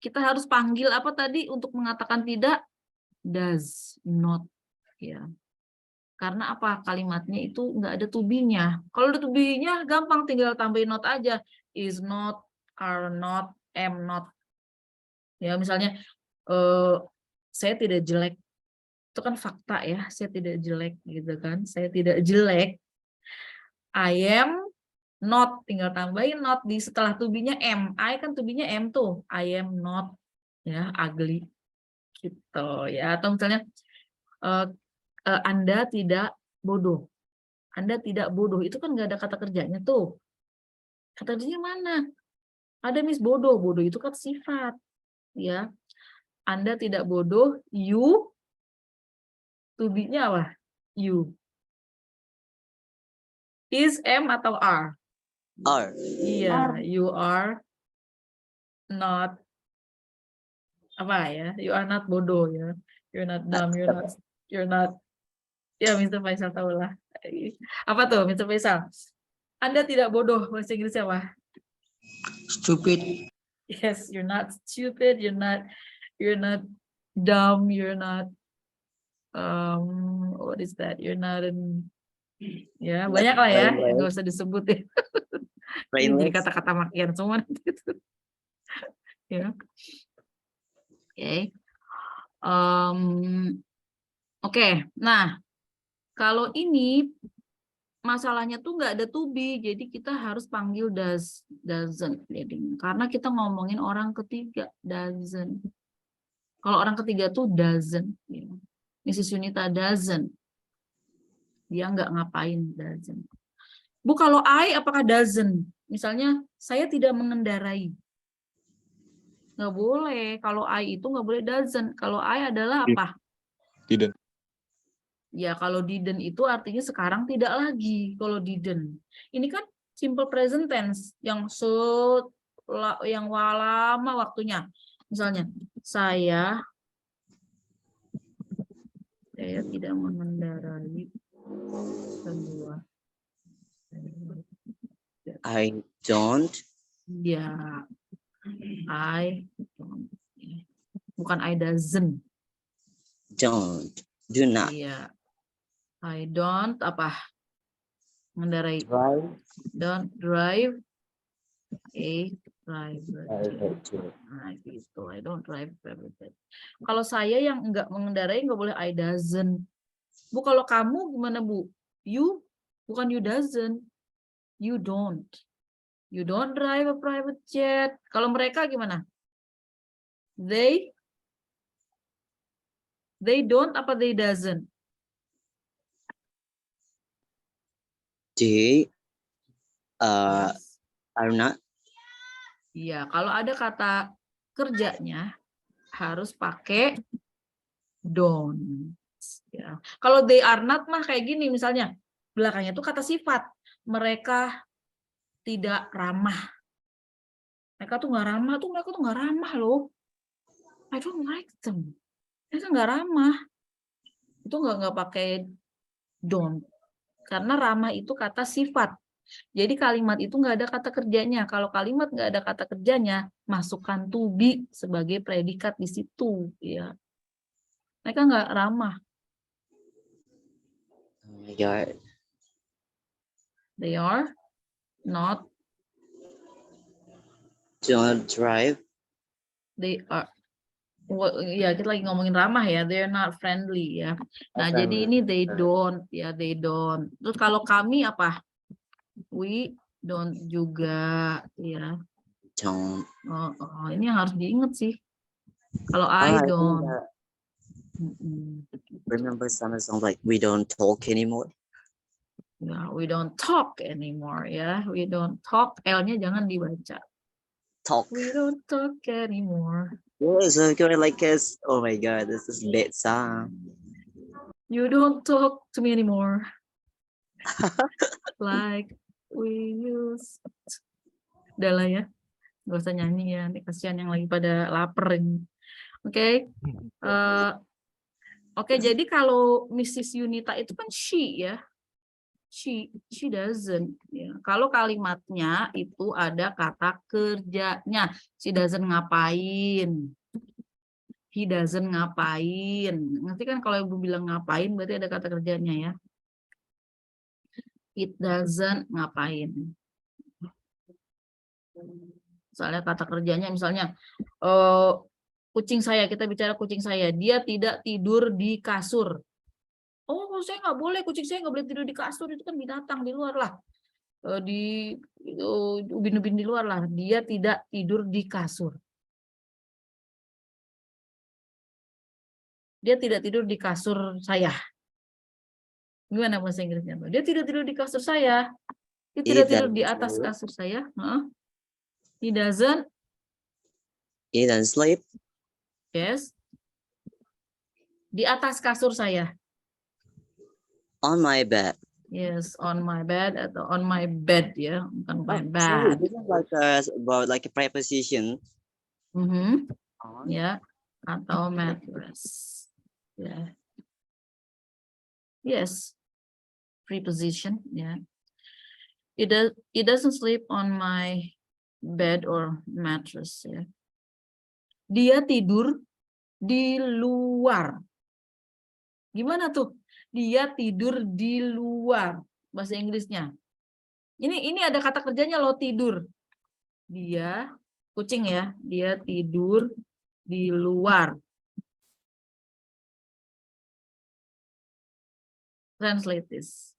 Speaker 1: kita harus panggil apa tadi untuk mengatakan tidak? Does not, ya. Karena apa? Kalimatnya itu nggak ada to be-nya. Kalau ada to be-nya gampang, tinggal tambahin not aja. Is not, are not, am not. Ya, misalnya saya tidak jelek. Itu kan fakta ya, saya tidak jelek gitu kan. Saya tidak jelek. I am not, tinggal tambahin not di setelah to be-nya am. I kan to be-nya am tuh. I am not ya ugly gitu ya. Atau misalnya Anda tidak bodoh. Anda tidak bodoh, itu kan nggak ada kata kerjanya tuh. Kata kerjanya mana? Ada Miss bodoh. Bodoh itu kan sifat ya. Anda tidak bodoh, you, to be-nya apa? You. Is, am, atau are?
Speaker 5: Are.
Speaker 1: Iya, you are not apa ya? You are not bodoh ya. You're not dumb, you're not ya, Mr. Faisal tahu lah. Apa tuh Mr. Faisal? Anda tidak bodoh, bahasa Inggrisnya apa?
Speaker 5: Stupid.
Speaker 1: Yes, you're not stupid, you're not dumb, you're not what is that? You're not ya, banyak lah ya, nggak usah disebut ya. Ini jadi kata-kata makian semua. Ya. Oke. Oke, nah kalau ini masalahnya tuh nggak ada to be, jadi kita harus panggil doesn't. Jadi karena kita ngomongin orang ketiga, doesn't. Kalau orang ketiga tuh doesn't. Ya. Mrs. Yunita doesn't. Dia nggak ngapain, doesn't. Bu, kalau I apakah doesn't? Misalnya saya tidak mengendarai. Nggak boleh. Kalau I itu nggak boleh doesn't. Kalau I adalah apa?
Speaker 4: Didn't.
Speaker 1: Ya, kalau didn't itu artinya sekarang tidak lagi. Kalau didn't. Ini kan simple present tense yang lama waktunya. Misalnya, saya tidak mengendarai sebuah.
Speaker 5: I don't.
Speaker 1: Ya, I don't. Bukan I doesn't.
Speaker 5: Don't. Do not.
Speaker 1: Iya. I don't apa? Mengendarai.
Speaker 5: Drive.
Speaker 1: Don't drive a private jet. Nah, gitu. I don't drive a private jet. Kalau saya yang enggak mengendarai nggak boleh I doesn't. Bu, kalau kamu gimana, Bu? You, bukan you doesn't. You don't. You don't drive a private jet. Kalau mereka gimana? They don't apa they doesn't?
Speaker 5: They
Speaker 1: Yes.
Speaker 5: are not.
Speaker 1: Iya, kalau ada kata kerjanya harus pakai don't. Ya. Kalau they are not mah kayak gini misalnya, belakangnya tuh kata sifat. Mereka tidak ramah. Mereka tuh nggak ramah loh. I don't like them. Mereka nggak ramah. Itu nggak pakai don't. Karena ramah itu kata sifat. Jadi kalimat itu nggak ada kata kerjanya. Kalau kalimat nggak ada kata kerjanya, masukkan to be sebagai predikat di situ. Ya. Mereka nggak ramah.
Speaker 5: Oh my God.
Speaker 1: They are not.
Speaker 5: Don't drive.
Speaker 1: They are. Ya, kita lagi ngomongin ramah ya. They are not friendly ya. Nah, jadi ini they don't. Ya, they don't. Terus kalau kami apa? We don't juga. Ya.
Speaker 5: Don't.
Speaker 1: Oh, ini yang harus diingat sih. Kalau I
Speaker 5: think
Speaker 1: don't.
Speaker 5: that- Remember some songs like we don't talk anymore.
Speaker 1: Ya, we don't talk anymore ya. We don't talk. L-nya jangan dibaca.
Speaker 5: Talk.
Speaker 1: We don't talk anymore.
Speaker 5: Yes, I'm going like this. Oh my God, this is bad song.
Speaker 1: You don't talk to me anymore. Like we used. Udah lah ya. Gak usah nyanyi ya. Ini kasihan yang lagi pada lapar ini. Oke. Oke, jadi kalau Mrs. Yunita itu kan she ya. She doesn't. Ya. Kalau kalimatnya itu ada kata kerjanya. She doesn't ngapain. He doesn't ngapain. Nanti kan kalau ibu bilang ngapain berarti ada kata kerjanya ya. It doesn't ngapain. Misalnya kata kerjanya misalnya kucing saya, kita bicara kucing saya, dia tidak tidur di kasur. Oh, saya nggak boleh, kucing saya nggak boleh tidur di kasur, itu kan binatang di luar lah. Di ubin-ubin di luar lah, dia tidak tidur di kasur. Dia tidak tidur di kasur saya. Gimana bahasa Inggrisnya? Dia tidak tidur di kasur saya. Dia tidak tidur di atas kasur saya. He doesn't.
Speaker 5: He doesn't sleep
Speaker 1: Yes. Di atas kasur saya.
Speaker 5: on my bed.
Speaker 1: Yes, on my bed atau on my bed ya, bukan my
Speaker 5: Sorry,
Speaker 1: bed.
Speaker 5: this is about like a preposition. On.
Speaker 1: Ya, atau mattress. Ya. Yes. Preposition ya. It doesn't sleep on my bed or mattress ya. Dia tidur di luar. Gimana tuh? Dia tidur di luar. Bahasa Inggrisnya. Ini ada kata kerjanya lo tidur. Dia, kucing ya, dia tidur di luar. Translate this.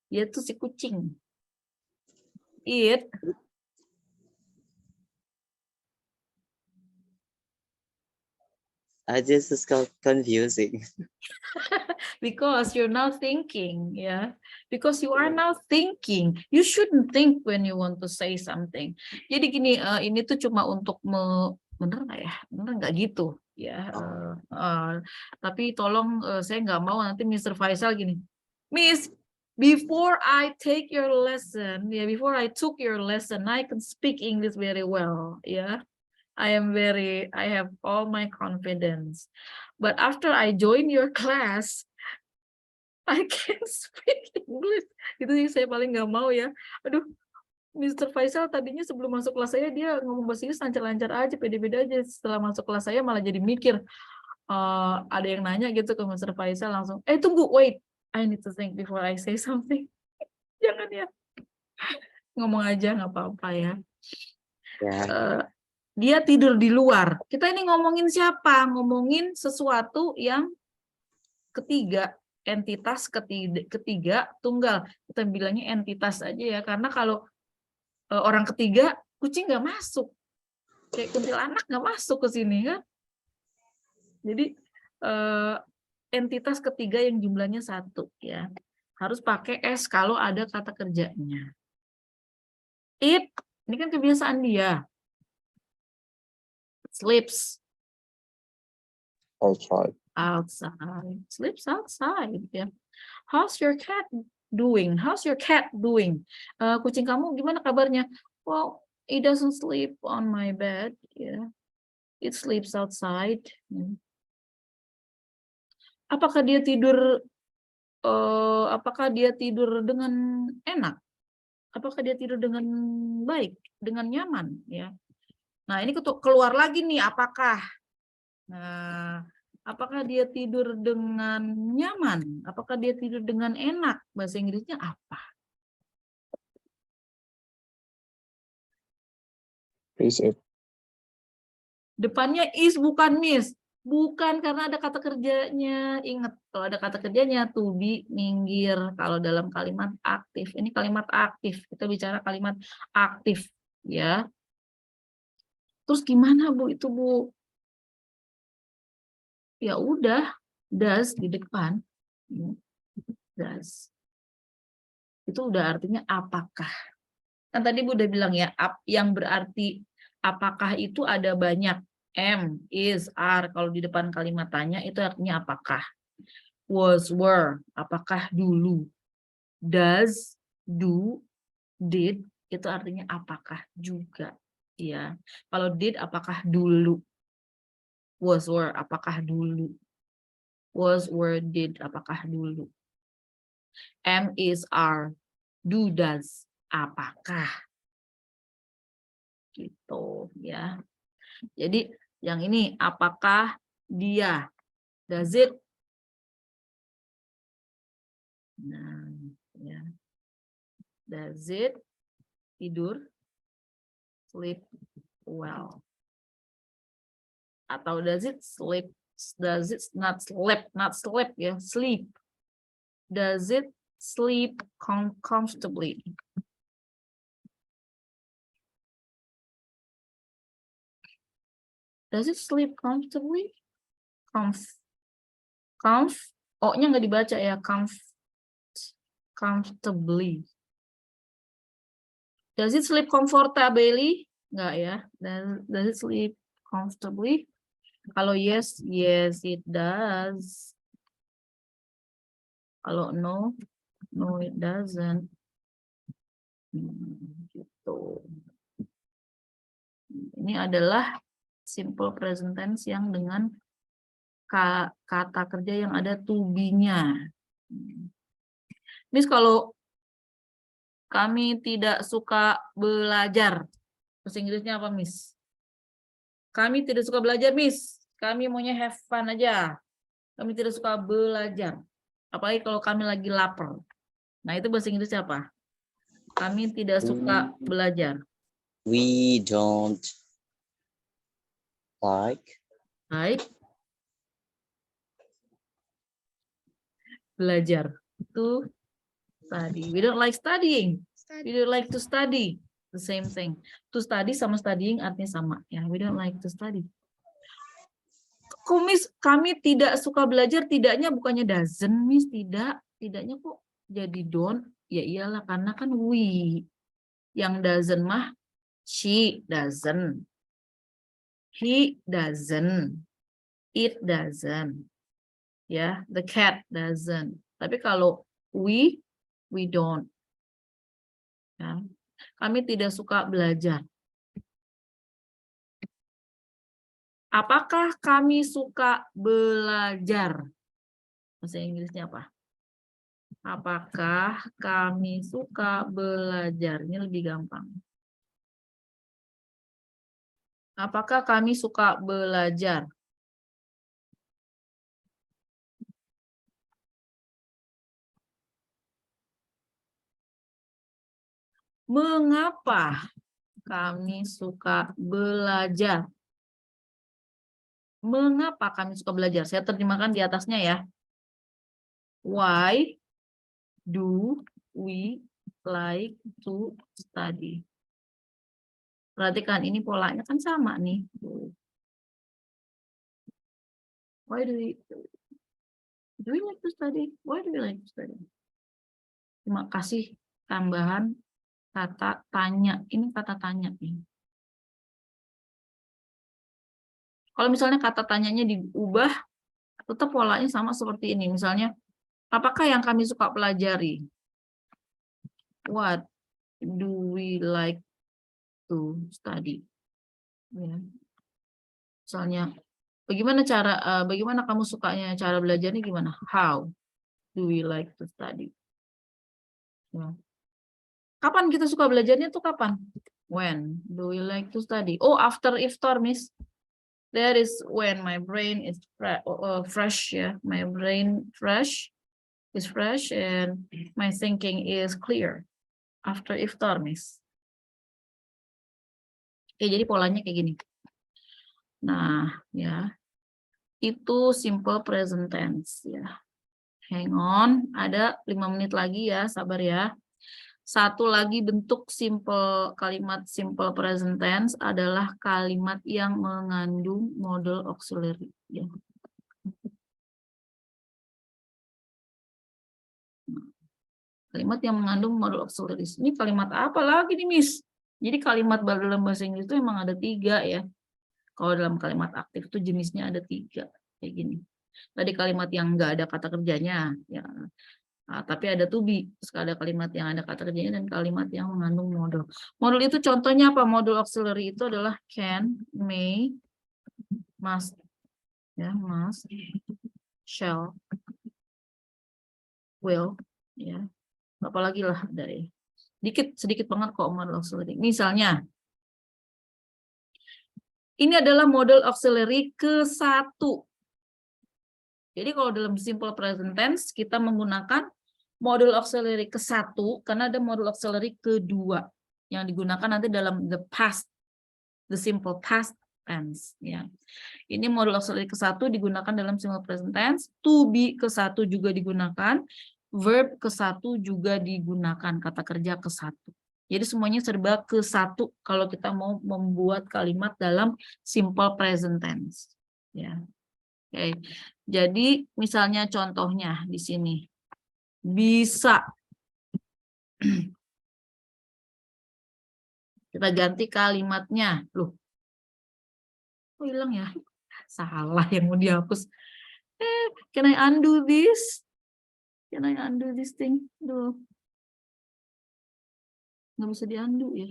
Speaker 1: Dia tuh si kucing. It
Speaker 5: I just is confusing.
Speaker 1: because you're now thinking, yeah. Because you are now thinking. You shouldn't think when you want to say something. Jadi gini, ini tuh cuma untuk bener nggak ya? Bener nggak gitu, ya. Tapi tolong, saya nggak mau nanti Mr. Faisal gini, Miss. Before I take your lesson, yeah, before I took your lesson, I can speak English very well, yeah. I have all my confidence. But after I join your class, I can't speak English. Itu yang saya paling nggak mau ya. Aduh, Mr. Faisal tadinya sebelum masuk kelas saya, dia ngomong bahasa Inggris lancar-lancar aja, pede-pede aja. Setelah masuk kelas saya malah jadi mikir. Ada yang nanya gitu ke Mr. Faisal langsung, tunggu, wait. I need to think before I say something. Jangan ya. Ngomong aja, nggak apa-apa ya. Dia tidur di luar. Kita ini ngomongin siapa? Ngomongin sesuatu yang ketiga, entitas ketiga tunggal. Kita bilangnya entitas aja ya, karena kalau orang ketiga, kucing nggak masuk. Kayak kuntilanak nggak masuk ke sini kan. Jadi entitas ketiga yang jumlahnya 1 ya. Harus pakai S kalau ada kata kerjanya. It, ini kan kebiasaan dia. Sleeps
Speaker 4: Outside.
Speaker 1: Sleeps outside ya. How's your cat doing? Kucing kamu gimana kabarnya? Well, it doesn't sleep on my bed ya. It sleeps outside. Apakah dia tidur dengan enak? Apakah dia tidur dengan baik, dengan nyaman ya? Nah, ini keluar lagi nih, apakah? Nah, apakah dia tidur dengan nyaman? Apakah dia tidur dengan enak? Bahasa Inggrisnya apa?
Speaker 4: Is it?
Speaker 1: Depannya is bukan miss. Bukan, karena ada kata kerjanya. Ingat, kalau ada kata kerjanya to be, minggir. Kalau dalam kalimat aktif. Ini kalimat aktif. Kita bicara kalimat aktif. Ya. Terus gimana Bu itu Bu? Ya udah, does di depan. Does. Itu udah artinya apakah. Kan tadi Bu udah bilang ya, yang berarti apakah itu ada banyak. Am, is, are, kalau di depan kalimat tanya itu artinya apakah. Was, were, apakah dulu. Does, do, did, itu artinya apakah juga. Ya, kalau did apakah dulu. Was, were, apakah dulu. Was, were, did, apakah dulu. Am, is, are, do, does, apakah. Gitu ya. Jadi yang ini apakah dia, does it? Nah, ya. Does it tidur? sleep well. Atau does it sleep? Does it not sleep ya, sleep. Does it sleep comfortably? Does it sleep comfortably? O-nya nggak dibaca ya, comfortably. Does it sleep comfortably? Nggak ya. Does it sleep comfortably? Kalau yes, yes it does. Kalau no, no it doesn't. Gitu. Ini adalah simple present tense yang dengan kata kerja yang ada to be-nya. Miss, kalau kami tidak suka belajar, bahasa Inggrisnya apa, Miss? Kami tidak suka belajar, Miss. Kami maunya have fun aja. Kami tidak suka belajar. Apalagi kalau kami lagi lapar. Nah, itu bahasa Inggrisnya apa? Kami tidak suka belajar.
Speaker 5: We don't like
Speaker 1: belajar. To study. We don't like studying. We don't like to study. The same thing. To study sama studying artinya sama. Ya, we don't like to study. Kok, Miss, kami tidak suka belajar, tidaknya bukannya doesn't, Miss, tidak. Tidaknya kok jadi don't? Ya iyalah, karena kan we. Yang doesn't mah, she doesn't. He doesn't. It doesn't. Ya, the cat doesn't. Tapi kalau we don't. Ya. Kami tidak suka belajar. Apakah kami suka belajar? Bahasa Inggrisnya apa? Apakah kami suka belajar? Ini lebih gampang. Apakah kami suka belajar? Mengapa kami suka belajar? Mengapa kami suka belajar? Saya terjemahkan di atasnya ya. Why do we like to study? Perhatikan, ini polanya kan sama nih. Why do we like to study? Why do we like to study? Terima kasih tambahan kata tanya. Ini kata tanya nih. Kalau misalnya kata tanyanya diubah, tetap polanya sama seperti ini. Misalnya, apakah yang kami suka pelajari? What do we like to study? Ya. Misalnya, bagaimana kamu sukanya cara belajarnya gimana? How do we like to study? Ya. Kapan kita suka belajarnya tuh kapan? When do we like to study? Oh, after iftar, Miss. That is when my brain is fresh, ya. My brain is fresh and my thinking is clear. After iftar, Miss. Oke, jadi polanya kayak gini. Nah, ya. Itu simple present tense, ya. Hang on, ada 5 menit lagi ya, sabar ya. Satu lagi bentuk kalimat simple present tense adalah kalimat yang mengandung modal auxiliary. Ya. Kalimat yang mengandung modal auxiliary. Ini kalimat apa lagi nih, Miss? Jadi kalimat dalam bahasa Inggris itu emang ada 3 ya. Kalau dalam kalimat aktif itu jenisnya ada 3 kayak gini. Tadi kalimat yang nggak ada kata kerjanya, ya. Nah, tapi ada to be, terus ada kalimat yang ada kata kerjanya dan kalimat yang mengandung modal. Modal itu contohnya apa? Modal auxiliary itu adalah can, may, must, ya, must, shall, will, ya. Apalagi lah dari sedikit banget kok modal auxiliary. Misalnya, ini adalah modal auxiliary ke-1. Jadi kalau dalam simple present tense kita menggunakan modal auxiliary ke-1 karena ada modal auxiliary ke-2 yang digunakan nanti dalam the past the simple past tense. Ya, ini model auxiliary ke-1 digunakan dalam simple present tense. To be ke-1 juga digunakan. Verb ke-1 juga digunakan. Kata kerja ke-1. Jadi semuanya serba ke-1 kalau kita mau membuat kalimat dalam simple present tense. Ya. Oke. Jadi misalnya contohnya di sini. Bisa. Kita ganti kalimatnya. Loh, kok hilang ya? Salah yang mau dihapus. Can I undo this? Can I undo this thing? Duh. Nggak bisa di-undo ya.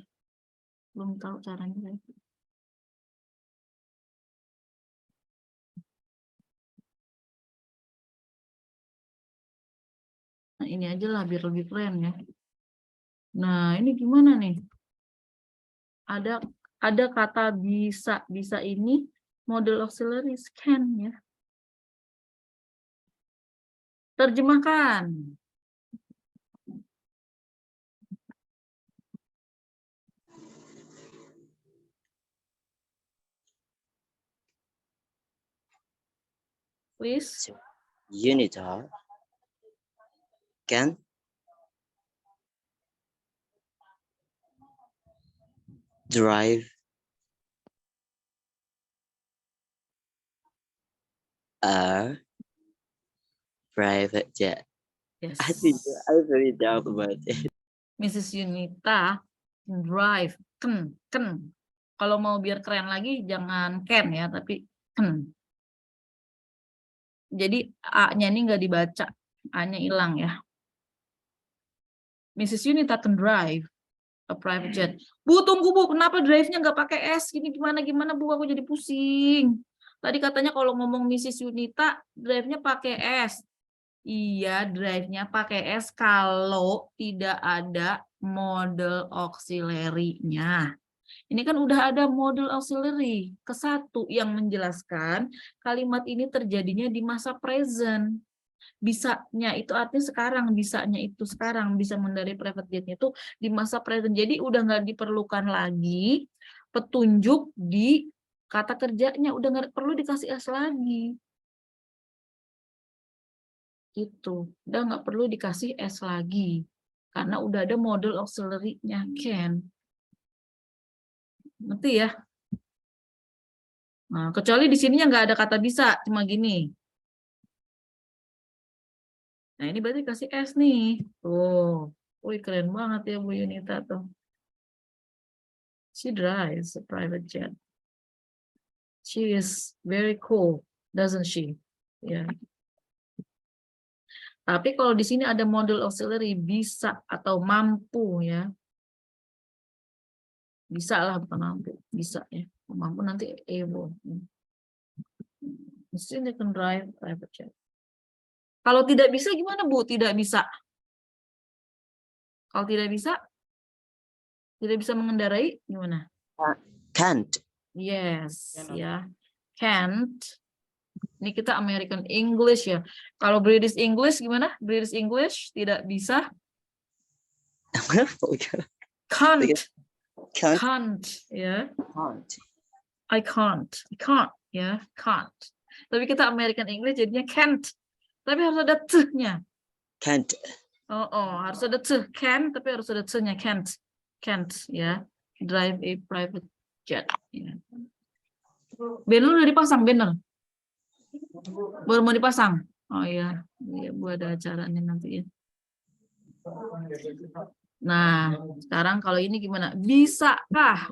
Speaker 1: Belum tahu caranya. Nah, ini aja lah biar lebih keren ya. Nah, ini gimana nih? Ada kata bisa. Bisa ini model auxiliary can ya. Terjemahkan. Please.
Speaker 5: Unitar can drive a private jet.
Speaker 1: Yes.
Speaker 5: I think I very doubt about it.
Speaker 1: Mrs. Yunita drive can. Kalau mau biar keren lagi jangan can ya, tapi can. Jadi A-nya ini nggak dibaca, A-nya hilang ya. Mrs. Yunita can drive a private jet. Bu, tunggu Bu, kenapa drive-nya nggak pakai S? Gini gimana Bu, aku jadi pusing. Tadi katanya kalau ngomong Mrs. Yunita, drive-nya pakai S. Iya, drive-nya pakai S kalau tidak ada model auxiliary-nya. Ini kan udah ada model auxiliary ke-1 yang menjelaskan kalimat ini terjadinya di masa present. Bisanya itu artinya sekarang, bisanya itu sekarang, bisa mengendarai private jet itu di masa present. Jadi udah nggak diperlukan lagi petunjuk di kata kerjanya, udah nggak perlu dikasih S lagi. Itu udah nggak perlu dikasih S lagi karena udah ada model auxiliary-nya can. Ngerti ya? Nah, kecuali di sininya nggak ada kata bisa, cuma gini. Nah, ini berarti kasih S nih. Tuh. Wih, keren banget ya Bu Yunita tuh. She drives a private jet. She is very cool, doesn't she? Ya. Tapi kalau di sini ada model auxiliary bisa atau mampu ya. Bisa lah, bukan mampu. Bisa ya. Mampu nanti able. Mesin they can drive private jet. Kalau tidak bisa gimana Bu? Tidak bisa. Kalau tidak bisa mengendarai gimana?
Speaker 5: Can't.
Speaker 1: Yes, ya. Can't. Ini kita American English ya. Kalau British English gimana? British English tidak bisa. Can't. Can't, ya.
Speaker 5: Can't.
Speaker 1: I can't, ya, can't. Tapi kita American English jadinya can't. Tapi harus ada t-nya.
Speaker 5: Can't.
Speaker 1: Harus ada t, can, tapi harus ada t-nya, can't, ya. Drive a private jet. Ya. Banner udah dipasang, banner. Baru mau dipasang. Oh iya, Bu ada acaranya nanti ya. Nah, sekarang kalau ini gimana? Bisakah?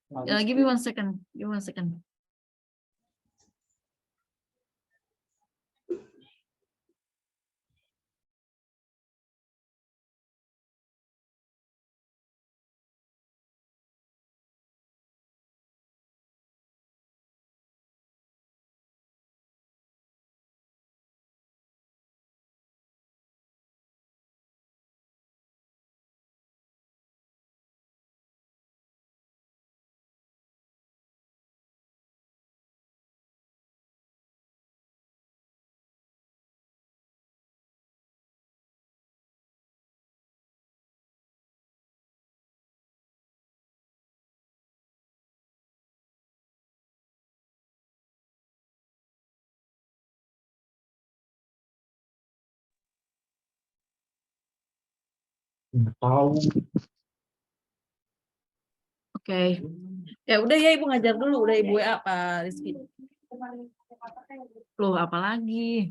Speaker 1: Give me 1 second. Give me 1 second. Oke. Ya udah ya Ibu ngajar dulu, udah Ibu WA Pak Rizky. Loh, apa lagi?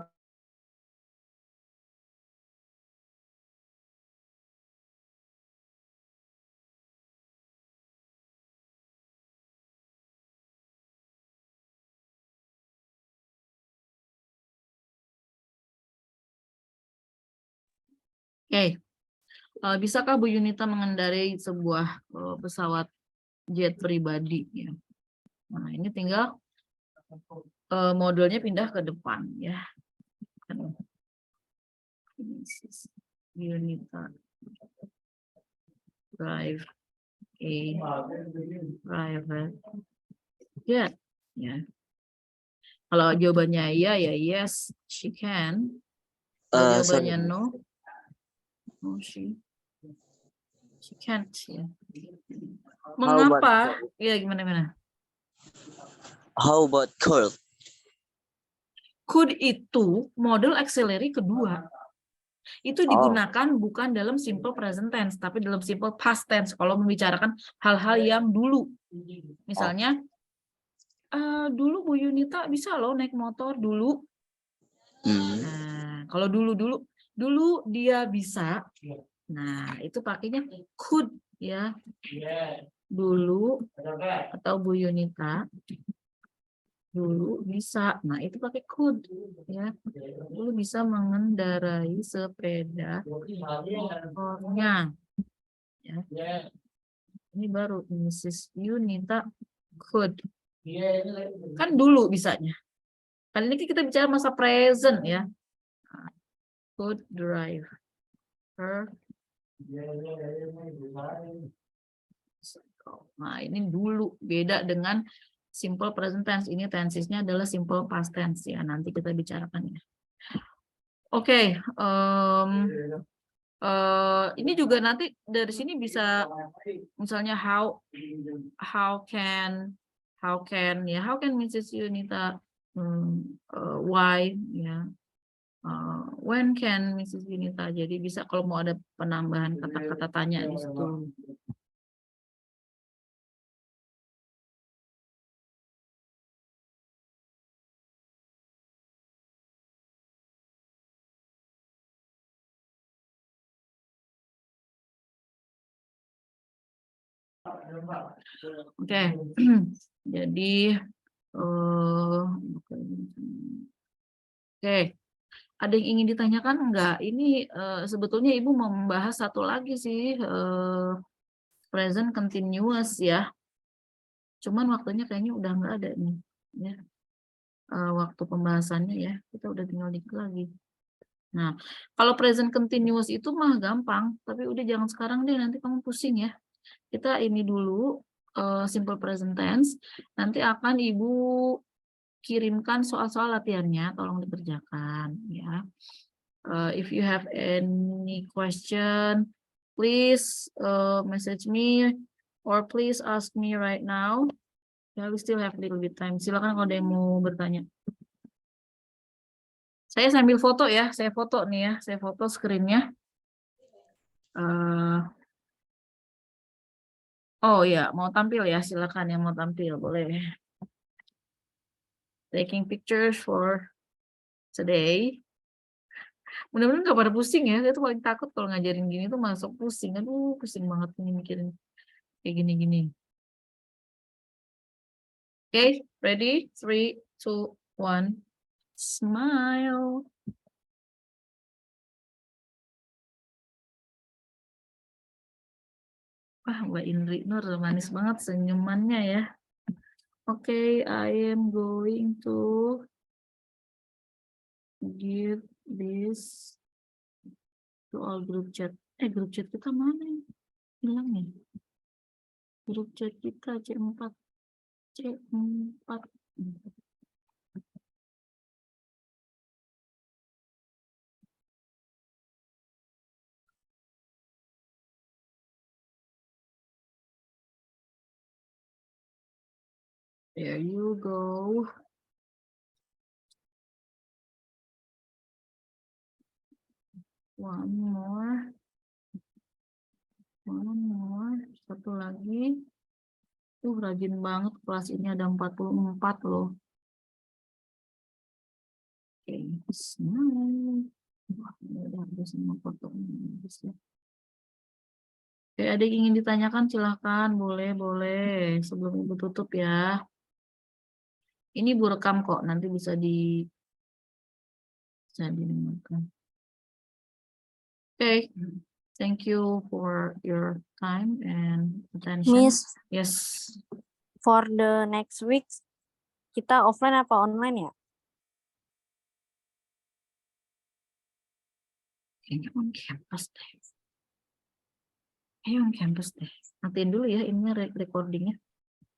Speaker 1: Oke. Bisakah Bu Yunita mengendarai sebuah pesawat jet pribadi ya? Nah, ini tinggal modulnya pindah ke depan ya. Yunita drive a private jet ya. Kalau jawabannya iya ya yes she can. Kalau jawabannya
Speaker 5: Sorry.
Speaker 1: no, no she can't ya. Mengapa? Ya gimana?
Speaker 5: How about could?
Speaker 1: Could itu model auxiliary kedua. Itu digunakan bukan dalam simple present tense, tapi dalam simple past tense kalau membicarakan hal-hal yang dulu. Misalnya, dulu Bu Yunita bisa loh naik motor dulu. Nah, kalau dulu dia bisa. Nah, itu pakainya could ya. Dulu atau Bu Yunita dulu bisa. Nah, itu pakai could ya. Dulu bisa mengendarai sepeda motornya. Ya. Ini baru Mrs. Yunita could. Kan dulu bisanya. Kali ini kita bicara masa present ya. Could drive her. Nah, ini dulu beda dengan simple present tense. Ini tensesnya adalah simple past tense ya. Nanti kita bicarakan ya. Oke, ini juga nanti dari sini bisa misalnya how can Mrs. Yunita why ya. When can Mrs. Yunita, jadi bisa kalau mau ada penambahan kata-kata tanya di situ. Oke. Jadi oke. Ada yang ingin ditanyakan enggak? Ini sebetulnya Ibu mau membahas satu lagi sih, present continuous ya. Cuman waktunya kayaknya udah enggak ada nih. Ya. Waktu pembahasannya ya, kita udah tinggal dikit lagi. Nah, kalau present continuous itu mah gampang, tapi udah jangan sekarang deh, nanti kamu pusing ya. Kita ini dulu, simple present tense, nanti akan Ibu kirimkan soal-soal latihannya, tolong dikerjakan ya. If you have any question, please message me or please ask me right now. Yeah, we still have a little bit time. Silakan kalau ada yang mau bertanya. Saya sambil foto ya, saya foto nih ya, saya foto screen-nya. Oh ya, mau tampil ya, silakan yang mau tampil, boleh. Taking pictures for today. Mudah-mudahan nggak pada pusing ya, saya tuh paling takut kalau ngajarin gini tuh masuk pusing. Aduh, pusing banget ini mikirin kayak gini-gini. Okay, ready? 3, 2, 1. Smile. Wah, Mbak Indri Nur manis banget senyumannya ya. Oke, I am going to give this to all group chat. Group chat kita mana ya? Hilang ya? Grup chat kita C4. C4. There you go. One more. Satu lagi. Rajin banget kelas ini ada 44 loh. Oke, smile. Wah, ini udah habis sama fotonya. Habis ya. Oke, ada yang ingin ditanyakan silahkan, boleh. Sebelum ibu tutup ya. Ini ibu rekam kok, nanti bisa didengarkan. Oke, thank you for your time and attention.
Speaker 7: Miss,
Speaker 1: Yes.
Speaker 7: for the next week, kita offline apa online ya?
Speaker 1: Kayaknya on campus deh. Matiin dulu ya ini recordingnya.